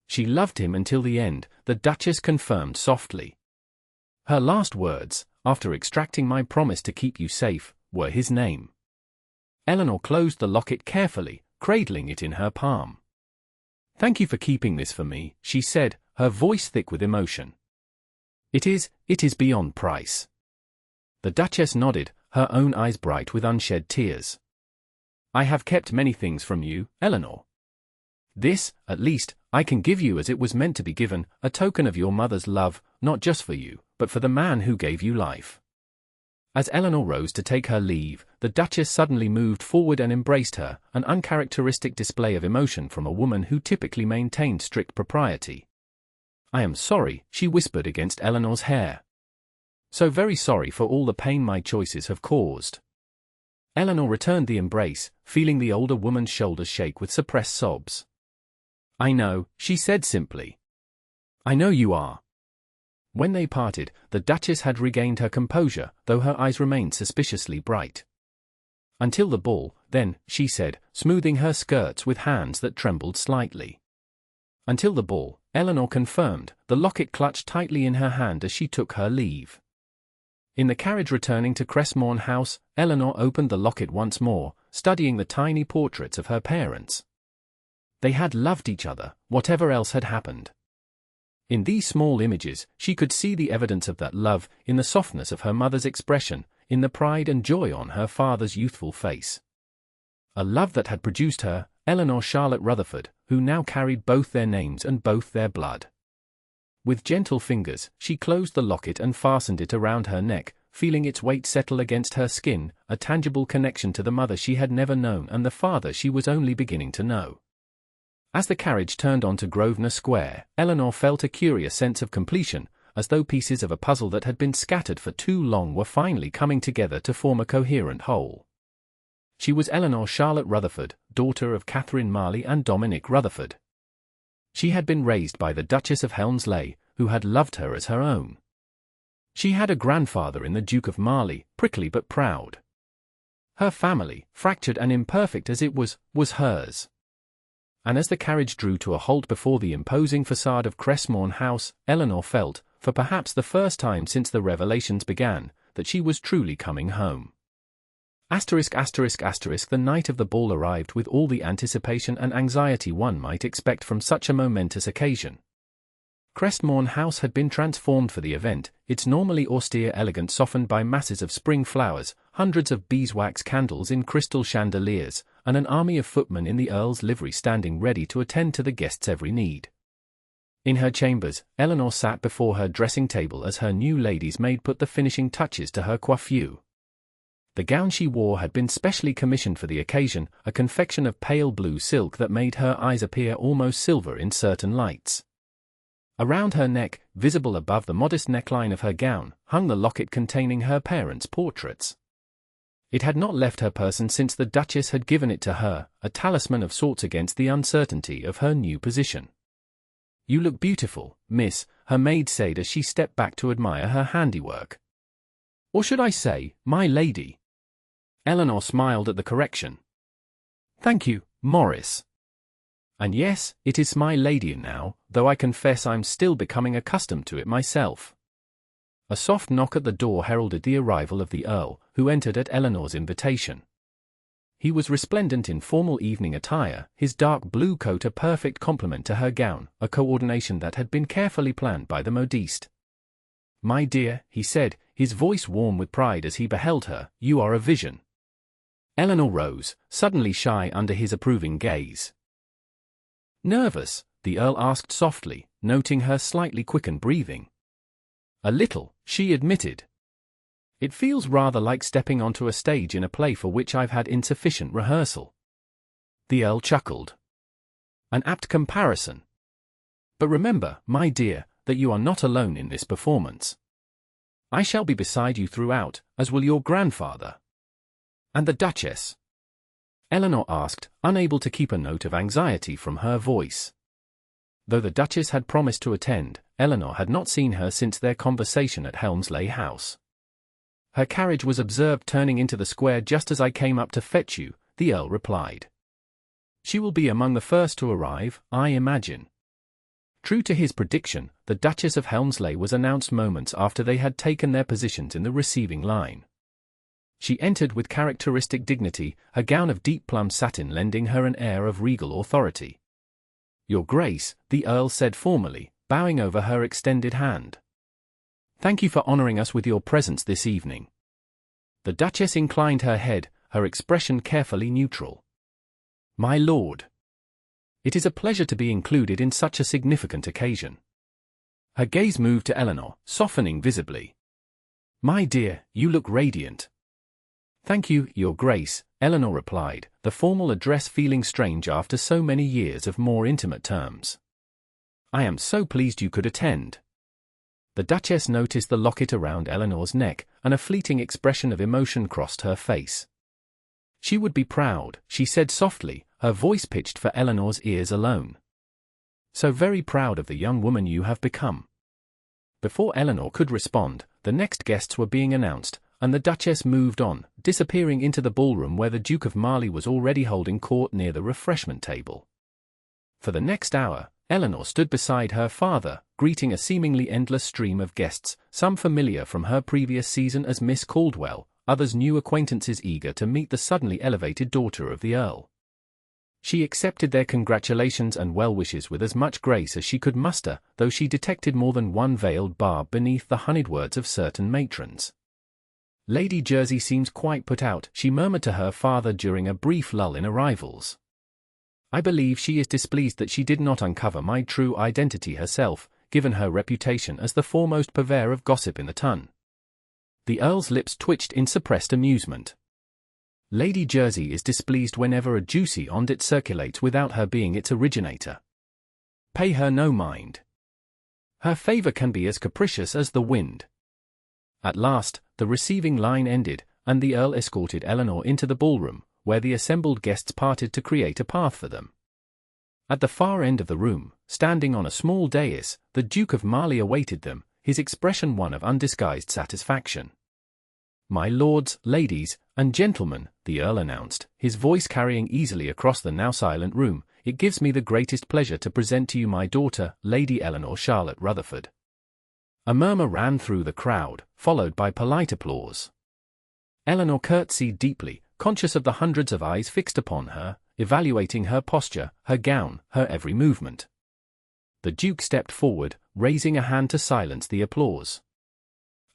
She loved him until the end, the Duchess confirmed softly. Her last words, after extracting my promise to keep you safe, were his name. Eleanor closed the locket carefully, cradling it in her palm. Thank you for keeping this for me, she said, her voice thick with emotion. It is beyond price. The Duchess nodded, her own eyes bright with unshed tears. I have kept many things from you, Eleanor. This, at least, I can give you as it was meant to be given, a token of your mother's love, not just for you, but for the man who gave you life. As Eleanor rose to take her leave, the Duchess suddenly moved forward and embraced her, an uncharacteristic display of emotion from a woman who typically maintained strict propriety. I am sorry, she whispered against Eleanor's hair. So very sorry for all the pain my choices have caused. Eleanor returned the embrace, feeling the older woman's shoulders shake with suppressed sobs. I know, she said simply. I know you are. When they parted, the Duchess had regained her composure, though her eyes remained suspiciously bright. Until the ball, then, she said, smoothing her skirts with hands that trembled slightly. Until the ball, Eleanor confirmed, the locket clutched tightly in her hand as she took her leave. In the carriage returning to Crestmont House, Eleanor opened the locket once more, studying the tiny portraits of her parents. They had loved each other, whatever else had happened. In these small images, she could see the evidence of that love, in the softness of her mother's expression, in the pride and joy on her father's youthful face. A love that had produced her, Eleanor Charlotte Rutherford, who now carried both their names and both their blood. With gentle fingers, she closed the locket and fastened it around her neck, feeling its weight settle against her skin, a tangible connection to the mother she had never known and the father she was only beginning to know. As the carriage turned onto Grosvenor Square, Eleanor felt a curious sense of completion, as though pieces of a puzzle that had been scattered for too long were finally coming together to form a coherent whole. She was Eleanor Charlotte Rutherford, daughter of Catherine Marley and Dominic Rutherford. She had been raised by the Duchess of Helmsley, who had loved her as her own. She had a grandfather in the Duke of Marley, prickly but proud. Her family, fractured and imperfect as it was hers. And as the carriage drew to a halt before the imposing facade of Crestmont House, Eleanor felt, for perhaps the first time since the revelations began, that she was truly coming home. The night of the ball arrived with all the anticipation and anxiety one might expect from such a momentous occasion. Crestmont House had been transformed for the event, its normally austere elegance softened by masses of spring flowers, hundreds of beeswax candles in crystal chandeliers, and an army of footmen in the Earl's livery standing ready to attend to the guests' every need. In her chambers, Eleanor sat before her dressing table as her new lady's maid put the finishing touches to her coiffure. The gown she wore had been specially commissioned for the occasion, a confection of pale blue silk that made her eyes appear almost silver in certain lights. Around her neck, visible above the modest neckline of her gown, hung the locket containing her parents' portraits. It had not left her person since the Duchess had given it to her, a talisman of sorts against the uncertainty of her new position. "You look beautiful, miss," her maid said as she stepped back to admire her handiwork. "Or should I say, my lady?" Eleanor smiled at the correction. "Thank you, Morris. And yes, it is my lady now, though I confess I'm still becoming accustomed to it myself." A soft knock at the door heralded the arrival of the Earl, who entered at Eleanor's invitation. He was resplendent in formal evening attire, his dark blue coat a perfect complement to her gown, a coordination that had been carefully planned by the modiste. "My dear," he said, his voice warm with pride as he beheld her, "you are a vision." Eleanor rose, suddenly shy under his approving gaze. "Nervous?" the Earl asked softly, noting her slightly quickened breathing. "A little," she admitted. "It feels rather like stepping onto a stage in a play for which I've had insufficient rehearsal." The Earl chuckled. "An apt comparison. But remember, my dear, that you are not alone in this performance. I shall be beside you throughout, as will your grandfather. And the Duchess? Eleanor asked, unable to keep a note of anxiety from her voice. Though the Duchess had promised to attend, Eleanor had not seen her since their conversation at Helmsley House. Her carriage was observed turning into the square just as I came up to fetch you, the Earl replied. She will be among the first to arrive, I imagine. True to his prediction, the Duchess of Helmsley was announced moments after they had taken their positions in the receiving line. She entered with characteristic dignity, her gown of deep plum satin lending her an air of regal authority. Your Grace, the Earl said formally, bowing over her extended hand. Thank you for honoring us with your presence this evening. The Duchess inclined her head, her expression carefully neutral. My lord. It is a pleasure to be included in such a significant occasion. Her gaze moved to Eleanor, softening visibly. My dear, you look radiant. Thank you, Your Grace, Eleanor replied, the formal address feeling strange after so many years of more intimate terms. I am so pleased you could attend. The Duchess noticed the locket around Eleanor's neck, and a fleeting expression of emotion crossed her face. She would be proud, she said softly, her voice pitched for Eleanor's ears alone. So very proud of the young woman you have become. Before Eleanor could respond, the next guests were being announced, and the Duchess moved on, disappearing into the ballroom where the Duke of Marley was already holding court near the refreshment table. For the next hour, Eleanor stood beside her father, greeting a seemingly endless stream of guests, some familiar from her previous season as Miss Caldwell, others new acquaintances eager to meet the suddenly elevated daughter of the Earl. She accepted their congratulations and well-wishes with as much grace as she could muster, though she detected more than one veiled barb beneath the honeyed words of certain matrons. Lady Jersey seems quite put out, she murmured to her father during a brief lull in arrivals. I believe she is displeased that she did not uncover my true identity herself, given her reputation as the foremost purveyor of gossip in the ton. The Earl's lips twitched in suppressed amusement. Lady Jersey is displeased whenever a juicy ondit circulates without her being its originator. Pay her no mind. Her favor can be as capricious as the wind. At last, the receiving line ended, and the Earl escorted Eleanor into the ballroom, where the assembled guests parted to create a path for them. At the far end of the room, standing on a small dais, the Duke of Marley awaited them, his expression one of undisguised satisfaction. My lords, ladies, and gentlemen, the Earl announced, his voice carrying easily across the now silent room, it gives me the greatest pleasure to present to you my daughter, Lady Eleanor Charlotte Rutherford. A murmur ran through the crowd, followed by polite applause. Eleanor curtsied deeply, conscious of the hundreds of eyes fixed upon her, evaluating her posture, her gown, her every movement. The Duke stepped forward, raising a hand to silence the applause.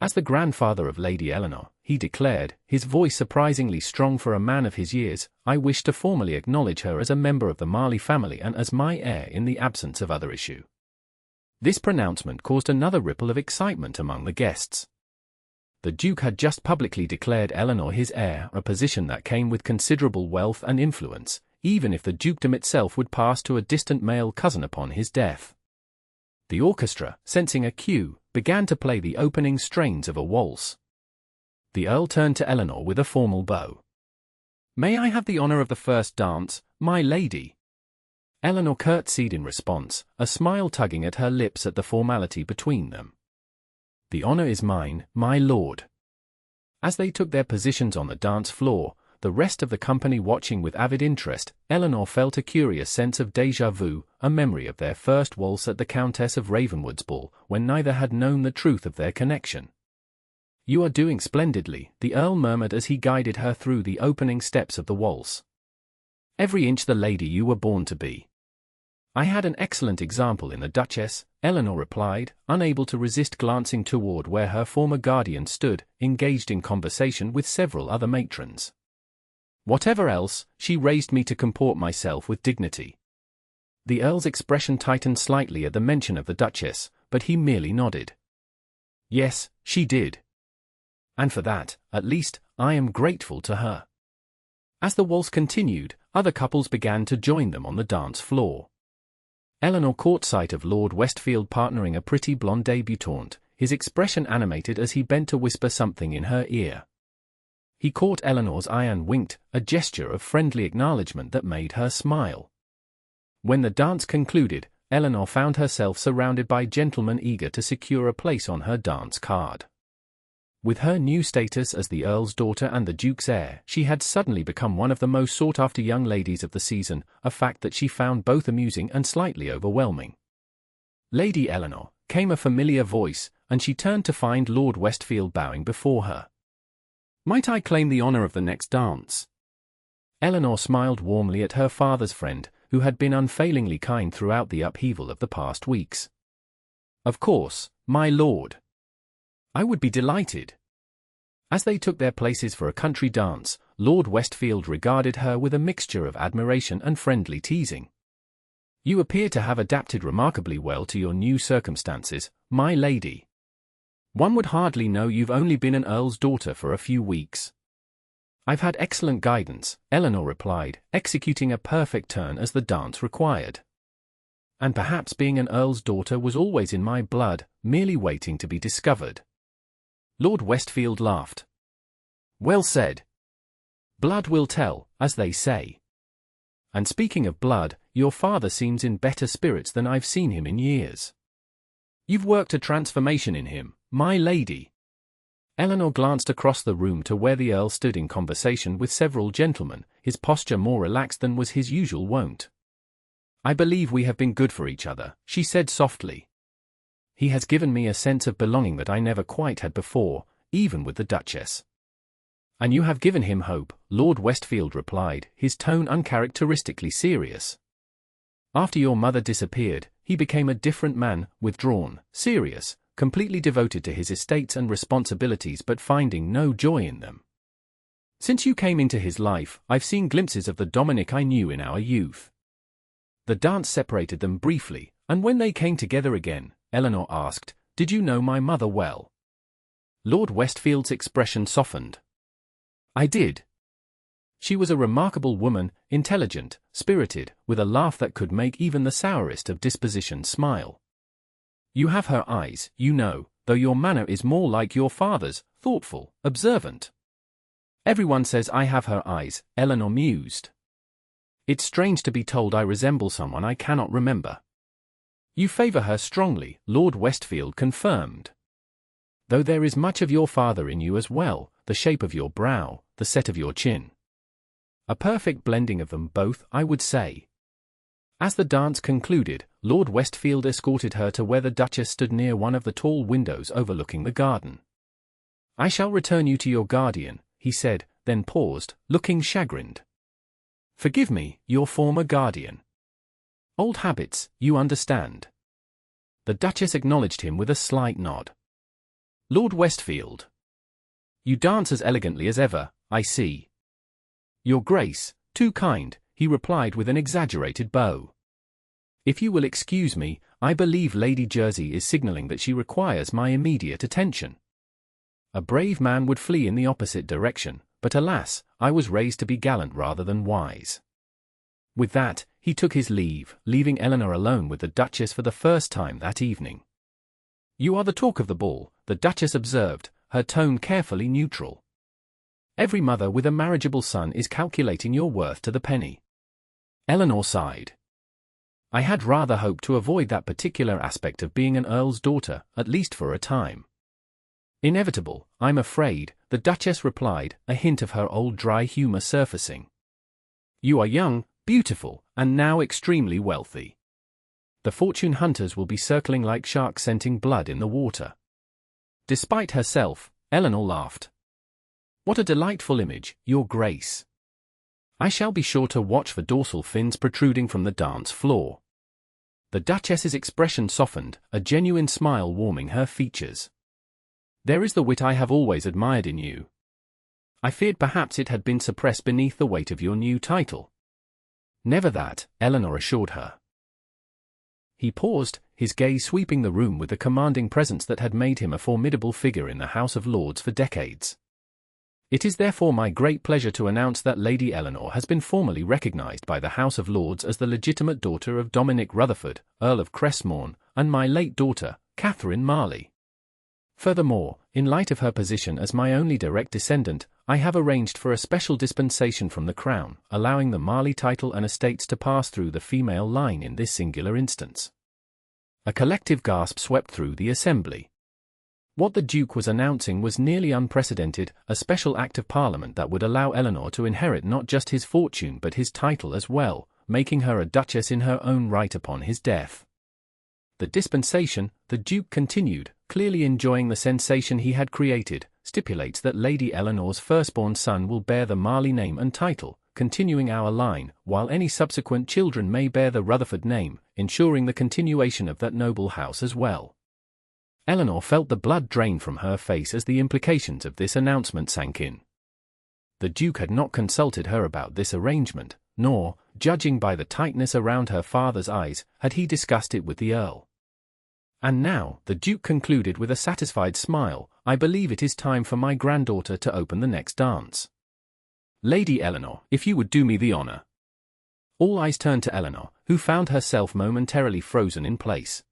As the grandfather of Lady Eleanor, he declared, his voice surprisingly strong for a man of his years, I wish to formally acknowledge her as a member of the Marley family and as my heir in the absence of other issue. This pronouncement caused another ripple of excitement among the guests. The Duke had just publicly declared Eleanor his heir, a position that came with considerable wealth and influence, even if the dukedom itself would pass to a distant male cousin upon his death. The orchestra, sensing a cue, began to play the opening strains of a waltz. The Earl turned to Eleanor with a formal bow. May I have the honor of the first dance, my lady? Eleanor curtsied in response, a smile tugging at her lips at the formality between them. The honor is mine, my lord. As they took their positions on the dance floor, the rest of the company watching with avid interest, Eleanor felt a curious sense of déjà vu, a memory of their first waltz at the Countess of Ravenwood's ball, when neither had known the truth of their connection. You are doing splendidly, the Earl murmured as he guided her through the opening steps of the waltz. Every inch the lady you were born to be. I had an excellent example in the Duchess, Eleanor replied, unable to resist glancing toward where her former guardian stood, engaged in conversation with several other matrons. Whatever else, she raised me to comport myself with dignity. The Earl's expression tightened slightly at the mention of the Duchess, but he merely nodded. Yes, she did. And for that, at least, I am grateful to her. As the waltz continued, other couples began to join them on the dance floor. Eleanor caught sight of Lord Westfield partnering a pretty blonde debutante, his expression animated as he bent to whisper something in her ear. He caught Eleanor's eye and winked, a gesture of friendly acknowledgement that made her smile. When the dance concluded, Eleanor found herself surrounded by gentlemen eager to secure a place on her dance card. With her new status as the Earl's daughter and the Duke's heir, she had suddenly become one of the most sought-after young ladies of the season, a fact that she found both amusing and slightly overwhelming. "Lady Eleanor," came a familiar voice, and she turned to find Lord Westfield bowing before her. "Might I claim the honor of the next dance?" Eleanor smiled warmly at her father's friend, who had been unfailingly kind throughout the upheaval of the past weeks. "Of course, my lord. I would be delighted." As they took their places for a country dance, Lord Westfield regarded her with a mixture of admiration and friendly teasing. "You appear to have adapted remarkably well to your new circumstances, my lady. One would hardly know you've only been an earl's daughter for a few weeks." "I've had excellent guidance," Eleanor replied, executing a perfect turn as the dance required. "And perhaps being an earl's daughter was always in my blood, merely waiting to be discovered." Lord Westfield laughed. "Well said. Blood will tell, as they say. And speaking of blood, your father seems in better spirits than I've seen him in years. You've worked a transformation in him, my lady." Eleanor glanced across the room to where the Earl stood in conversation with several gentlemen, his posture more relaxed than was his usual wont. "I believe we have been good for each other," she said softly. "He has given me a sense of belonging that I never quite had before, even with the Duchess." "And you have given him hope," Lord Westfield replied, his tone uncharacteristically serious. "After your mother disappeared, he became a different man, withdrawn, serious, completely devoted to his estates and responsibilities but finding no joy in them. Since you came into his life, I've seen glimpses of the Dominic I knew in our youth." The dance separated them briefly, and when they came together again, Eleanor asked, "Did you know my mother well?" Lord Westfield's expression softened. "I did. She was a remarkable woman, intelligent, spirited, with a laugh that could make even the sourest of disposition smile. You have her eyes, you know, though your manner is more like your father's, thoughtful, observant." "Everyone says I have her eyes," Eleanor mused. "It's strange to be told I resemble someone I cannot remember." "You favor her strongly," Lord Westfield confirmed. "Though there is much of your father in you as well, the shape of your brow, the set of your chin. A perfect blending of them both, I would say." As the dance concluded, Lord Westfield escorted her to where the Duchess stood near one of the tall windows overlooking the garden. "I shall return you to your guardian," he said, then paused, looking chagrined. "Forgive me, your former guardian. Old habits, you understand." The Duchess acknowledged him with a slight nod. "Lord Westfield. You dance as elegantly as ever, I see." "Your Grace, too kind," he replied with an exaggerated bow. "If you will excuse me, I believe Lady Jersey is signaling that she requires my immediate attention." A brave man would flee in the opposite direction, but alas, I was raised to be gallant rather than wise. With that, he took his leave, leaving Eleanor alone with the Duchess for the first time that evening. "You are the talk of the ball," the Duchess observed, her tone carefully neutral. "Every mother with a marriageable son is calculating your worth to the penny." Eleanor sighed. "I had rather hoped to avoid that particular aspect of being an earl's daughter, at least for a time." "Inevitable, I'm afraid," the Duchess replied, a hint of her old dry humor surfacing. "You are young, beautiful, and now extremely wealthy. The fortune hunters will be circling like sharks scenting blood in the water." Despite herself, Eleanor laughed. "What a delightful image, Your Grace. I shall be sure to watch for dorsal fins protruding from the dance floor." The Duchess's expression softened, a genuine smile warming her features. "There is the wit I have always admired in you. I feared perhaps it had been suppressed beneath the weight of your new title." "Never that," Eleanor assured her. He paused, his gaze sweeping the room with the commanding presence that had made him a formidable figure in the House of Lords for decades. "It is therefore my great pleasure to announce that Lady Eleanor has been formally recognized by the House of Lords as the legitimate daughter of Dominic Rutherford, Earl of Crestmont, and my late daughter, Catherine Marley." Furthermore, in light of her position as my only direct descendant, I have arranged for a special dispensation from the crown, allowing the Marley title and estates to pass through the female line in this singular instance." A collective gasp swept through the assembly. What the Duke was announcing was nearly unprecedented, a special act of Parliament that would allow Eleanor to inherit not just his fortune but his title as well, making her a duchess in her own right upon his death. The dispensation, the Duke continued, clearly enjoying the sensation he had created, stipulates that Lady Eleanor's firstborn son will bear the Marley name and title, continuing our line, while any subsequent children may bear the Rutherford name, ensuring the continuation of that noble house as well. Eleanor felt the blood drain from her face as the implications of this announcement sank in. The Duke had not consulted her about this arrangement, nor, judging by the tightness around her father's eyes, had he discussed it with the Earl. And now, the Duke concluded with a satisfied smile, "I believe it is time for my granddaughter to open the next dance. Lady Eleanor, if you would do me the honor." All eyes turned to Eleanor, who found herself momentarily frozen in place.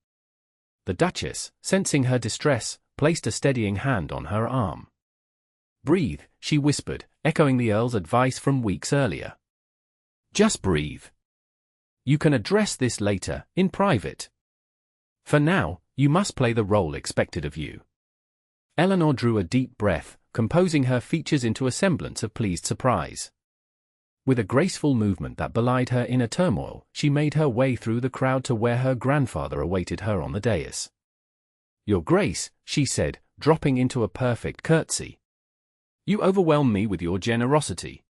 The Duchess, sensing her distress, placed a steadying hand on her arm. "Breathe," she whispered, echoing the Earl's advice from weeks earlier. "Just breathe. You can address this later, in private. For now, you must play the role expected of you." Eleanor drew a deep breath, composing her features into a semblance of pleased surprise. With a graceful movement that belied her inner turmoil, she made her way through the crowd to where her grandfather awaited her on the dais. "Your Grace," she said, dropping into a perfect curtsy. "You overwhelm me with your generosity."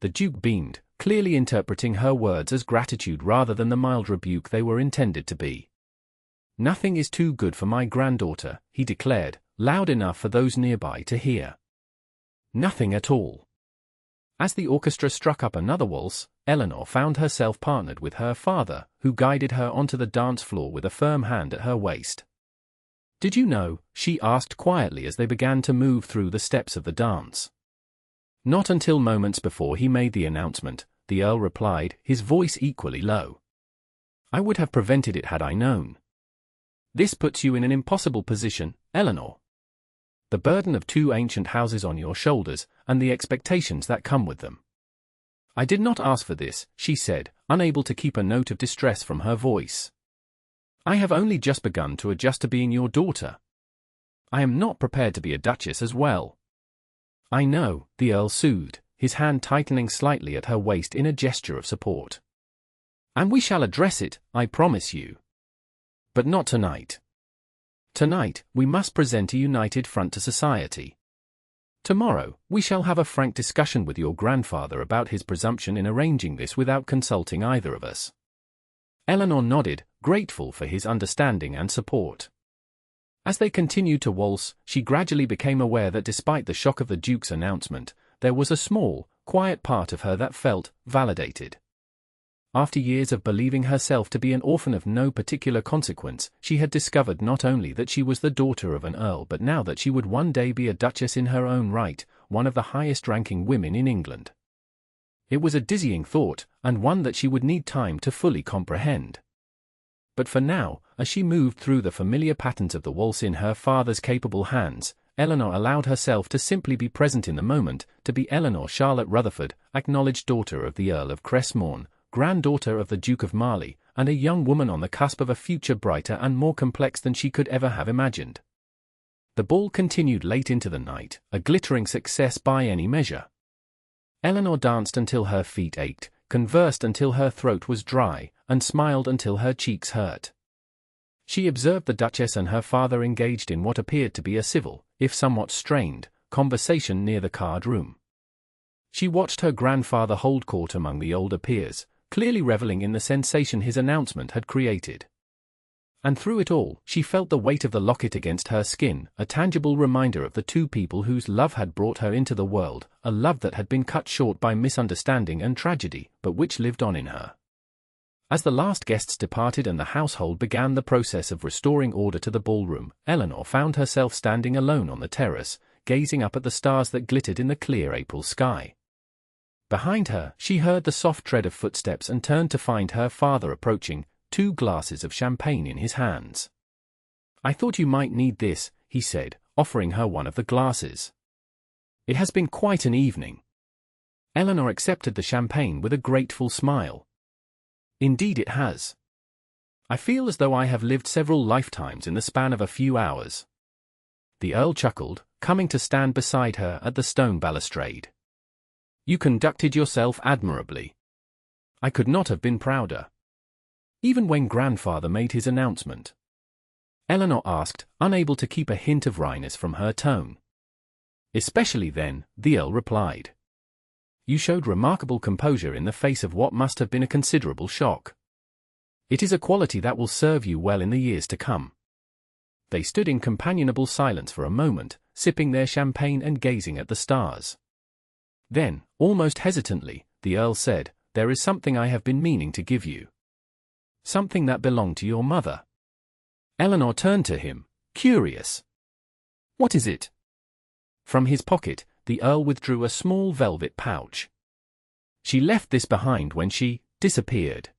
The Duke beamed, clearly interpreting her words as gratitude rather than the mild rebuke they were intended to be. "Nothing is too good for my granddaughter," he declared, loud enough for those nearby to hear. "Nothing at all." As the orchestra struck up another waltz, Eleanor found herself partnered with her father, who guided her onto the dance floor with a firm hand at her waist. "Did you know?" she asked quietly as they began to move through the steps of the dance. Not until moments before he made the announcement, the Earl replied, his voice equally low. "I would have prevented it had I known. This puts you in an impossible position, Eleanor. The burden of two ancient houses on your shoulders, and the expectations that come with them." "I did not ask for this," she said, unable to keep a note of distress from her voice. "I have only just begun to adjust to being your daughter. I am not prepared to be a duchess as well." "I know," the Earl soothed, his hand tightening slightly at her waist in a gesture of support. "And we shall address it, I promise you. But not tonight. Tonight, we must present a united front to society. Tomorrow, we shall have a frank discussion with your grandfather about his presumption in arranging this without consulting either of us." Eleanor nodded, grateful for his understanding and support. As they continued to waltz, she gradually became aware that despite the shock of the Duke's announcement, there was a small, quiet part of her that felt validated. After years of believing herself to be an orphan of no particular consequence, she had discovered not only that she was the daughter of an earl but now that she would one day be a duchess in her own right, one of the highest-ranking women in England. It was a dizzying thought, and one that she would need time to fully comprehend. But for now, as she moved through the familiar patterns of the waltz in her father's capable hands, Eleanor allowed herself to simply be present in the moment, to be Eleanor Charlotte Rutherford, acknowledged daughter of the Earl of Crestmont, granddaughter of the Duke of Marley, and a young woman on the cusp of a future brighter and more complex than she could ever have imagined. The ball continued late into the night, a glittering success by any measure. Eleanor danced until her feet ached, conversed until her throat was dry, and smiled until her cheeks hurt. She observed the Duchess and her father engaged in what appeared to be a civil, if somewhat strained, conversation near the card room. She watched her grandfather hold court among the older peers, clearly reveling in the sensation his announcement had created. And through it all, she felt the weight of the locket against her skin, a tangible reminder of the two people whose love had brought her into the world, a love that had been cut short by misunderstanding and tragedy, but which lived on in her. As the last guests departed and the household began the process of restoring order to the ballroom, Eleanor found herself standing alone on the terrace, gazing up at the stars that glittered in the clear April sky. Behind her, she heard the soft tread of footsteps and turned to find her father approaching, 2 glasses of champagne in his hands. "I thought you might need this," he said, offering her one of the glasses. It has been quite an evening. Eleanor accepted the champagne with a grateful smile. Indeed it has. I feel as though I have lived several lifetimes in the span of a few hours. The Earl chuckled, coming to stand beside her at the stone balustrade. You conducted yourself admirably. I could not have been prouder. Even when Grandfather made his announcement. Eleanor asked, unable to keep a hint of wryness from her tone. Especially then, the Earl replied. You showed remarkable composure in the face of what must have been a considerable shock. It is a quality that will serve you well in the years to come. They stood in companionable silence for a moment, sipping their champagne and gazing at the stars. Then, almost hesitantly, the Earl said, There is something I have been meaning to give you. Something that belonged to your mother. Eleanor turned to him, curious. What is it? From his pocket, the Earl withdrew a small velvet pouch. She left this behind when she disappeared.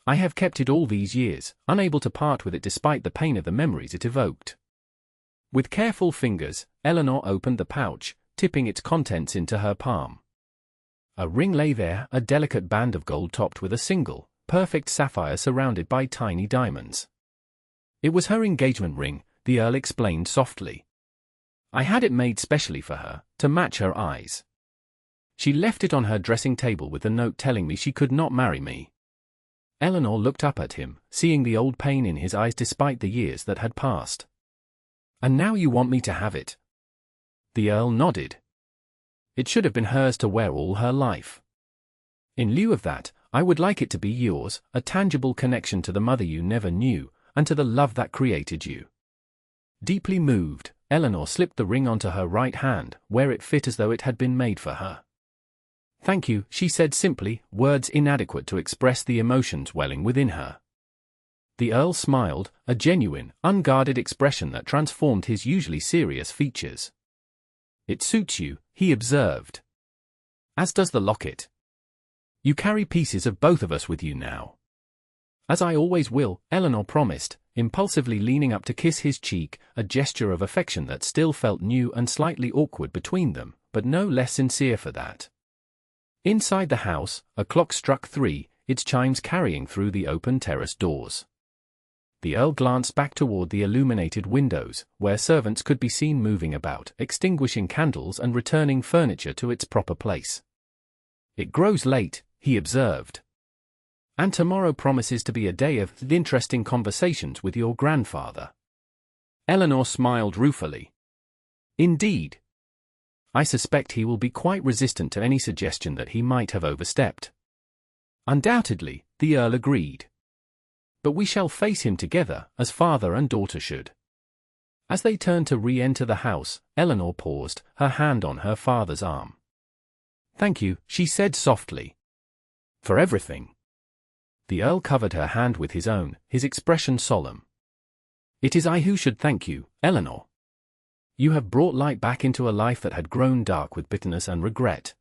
I have kept it all these years, unable to part with it despite the pain of the memories it evoked. With careful fingers, Eleanor opened the pouch, tipping its contents into her palm. A ring lay there, a delicate band of gold topped with a single, perfect sapphire surrounded by tiny diamonds. It was her engagement ring, the Earl explained softly. I had it made specially for her, to match her eyes. She left it on her dressing table with a note telling me she could not marry me. Eleanor looked up at him, seeing the old pain in his eyes despite the years that had passed. And now you want me to have it? The Earl nodded. It should have been hers to wear all her life. In lieu of that, I would like it to be yours, a tangible connection to the mother you never knew, and to the love that created you. Deeply moved, Eleanor slipped the ring onto her right hand, where it fit as though it had been made for her. Thank you, she said simply, words inadequate to express the emotions welling within her. The Earl smiled, a genuine, unguarded expression that transformed his usually serious features. It suits you, he observed. As does the locket. You carry pieces of both of us with you now. As I always will, Eleanor promised, impulsively leaning up to kiss his cheek, a gesture of affection that still felt new and slightly awkward between them, but no less sincere for that. Inside the house, a clock struck 3, its chimes carrying through the open terrace doors. The Earl glanced back toward the illuminated windows, where servants could be seen moving about, extinguishing candles and returning furniture to its proper place. It grows late, he observed. And tomorrow promises to be a day of interesting conversations with your grandfather. Eleanor smiled ruefully. Indeed. I suspect he will be quite resistant to any suggestion that he might have overstepped. Undoubtedly, the Earl agreed. But we shall face him together, as father and daughter should. As they turned to re-enter the house, Eleanor paused, her hand on her father's arm. Thank you, she said softly. For everything. The Earl covered her hand with his own, his expression solemn. It is I who should thank you, Eleanor. You have brought light back into a life that had grown dark with bitterness and regret.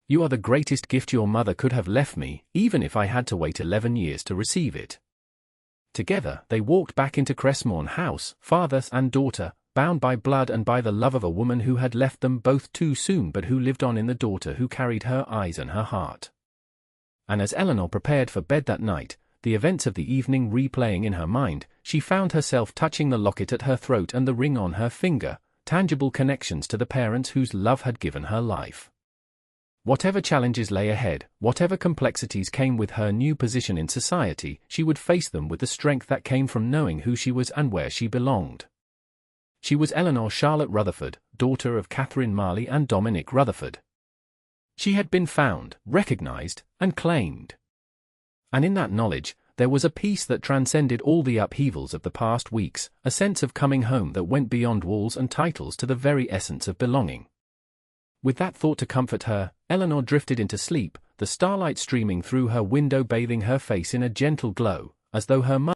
You are the greatest gift your mother could have left me, even if I had to wait 11 years to receive it. Together, they walked back into Crestmont House, father and daughter, bound by blood and by the love of a woman who had left them both too soon but who lived on in the daughter who carried her eyes and her heart. And as Eleanor prepared for bed that night, the events of the evening replaying in her mind, she found herself touching the locket at her throat and the ring on her finger, tangible connections to the parents whose love had given her life. Whatever challenges lay ahead, whatever complexities came with her new position in society, she would face them with the strength that came from knowing who she was and where she belonged. She was Eleanor Charlotte Rutherford, daughter of Catherine Marley and Dominic Rutherford. She had been found, recognized, and claimed. And in that knowledge, there was a peace that transcended all the upheavals of the past weeks, a sense of coming home that went beyond walls and titles to the very essence of belonging. With that thought to comfort her, Eleanor drifted into sleep, the starlight streaming through her window bathing her face in a gentle glow, as though her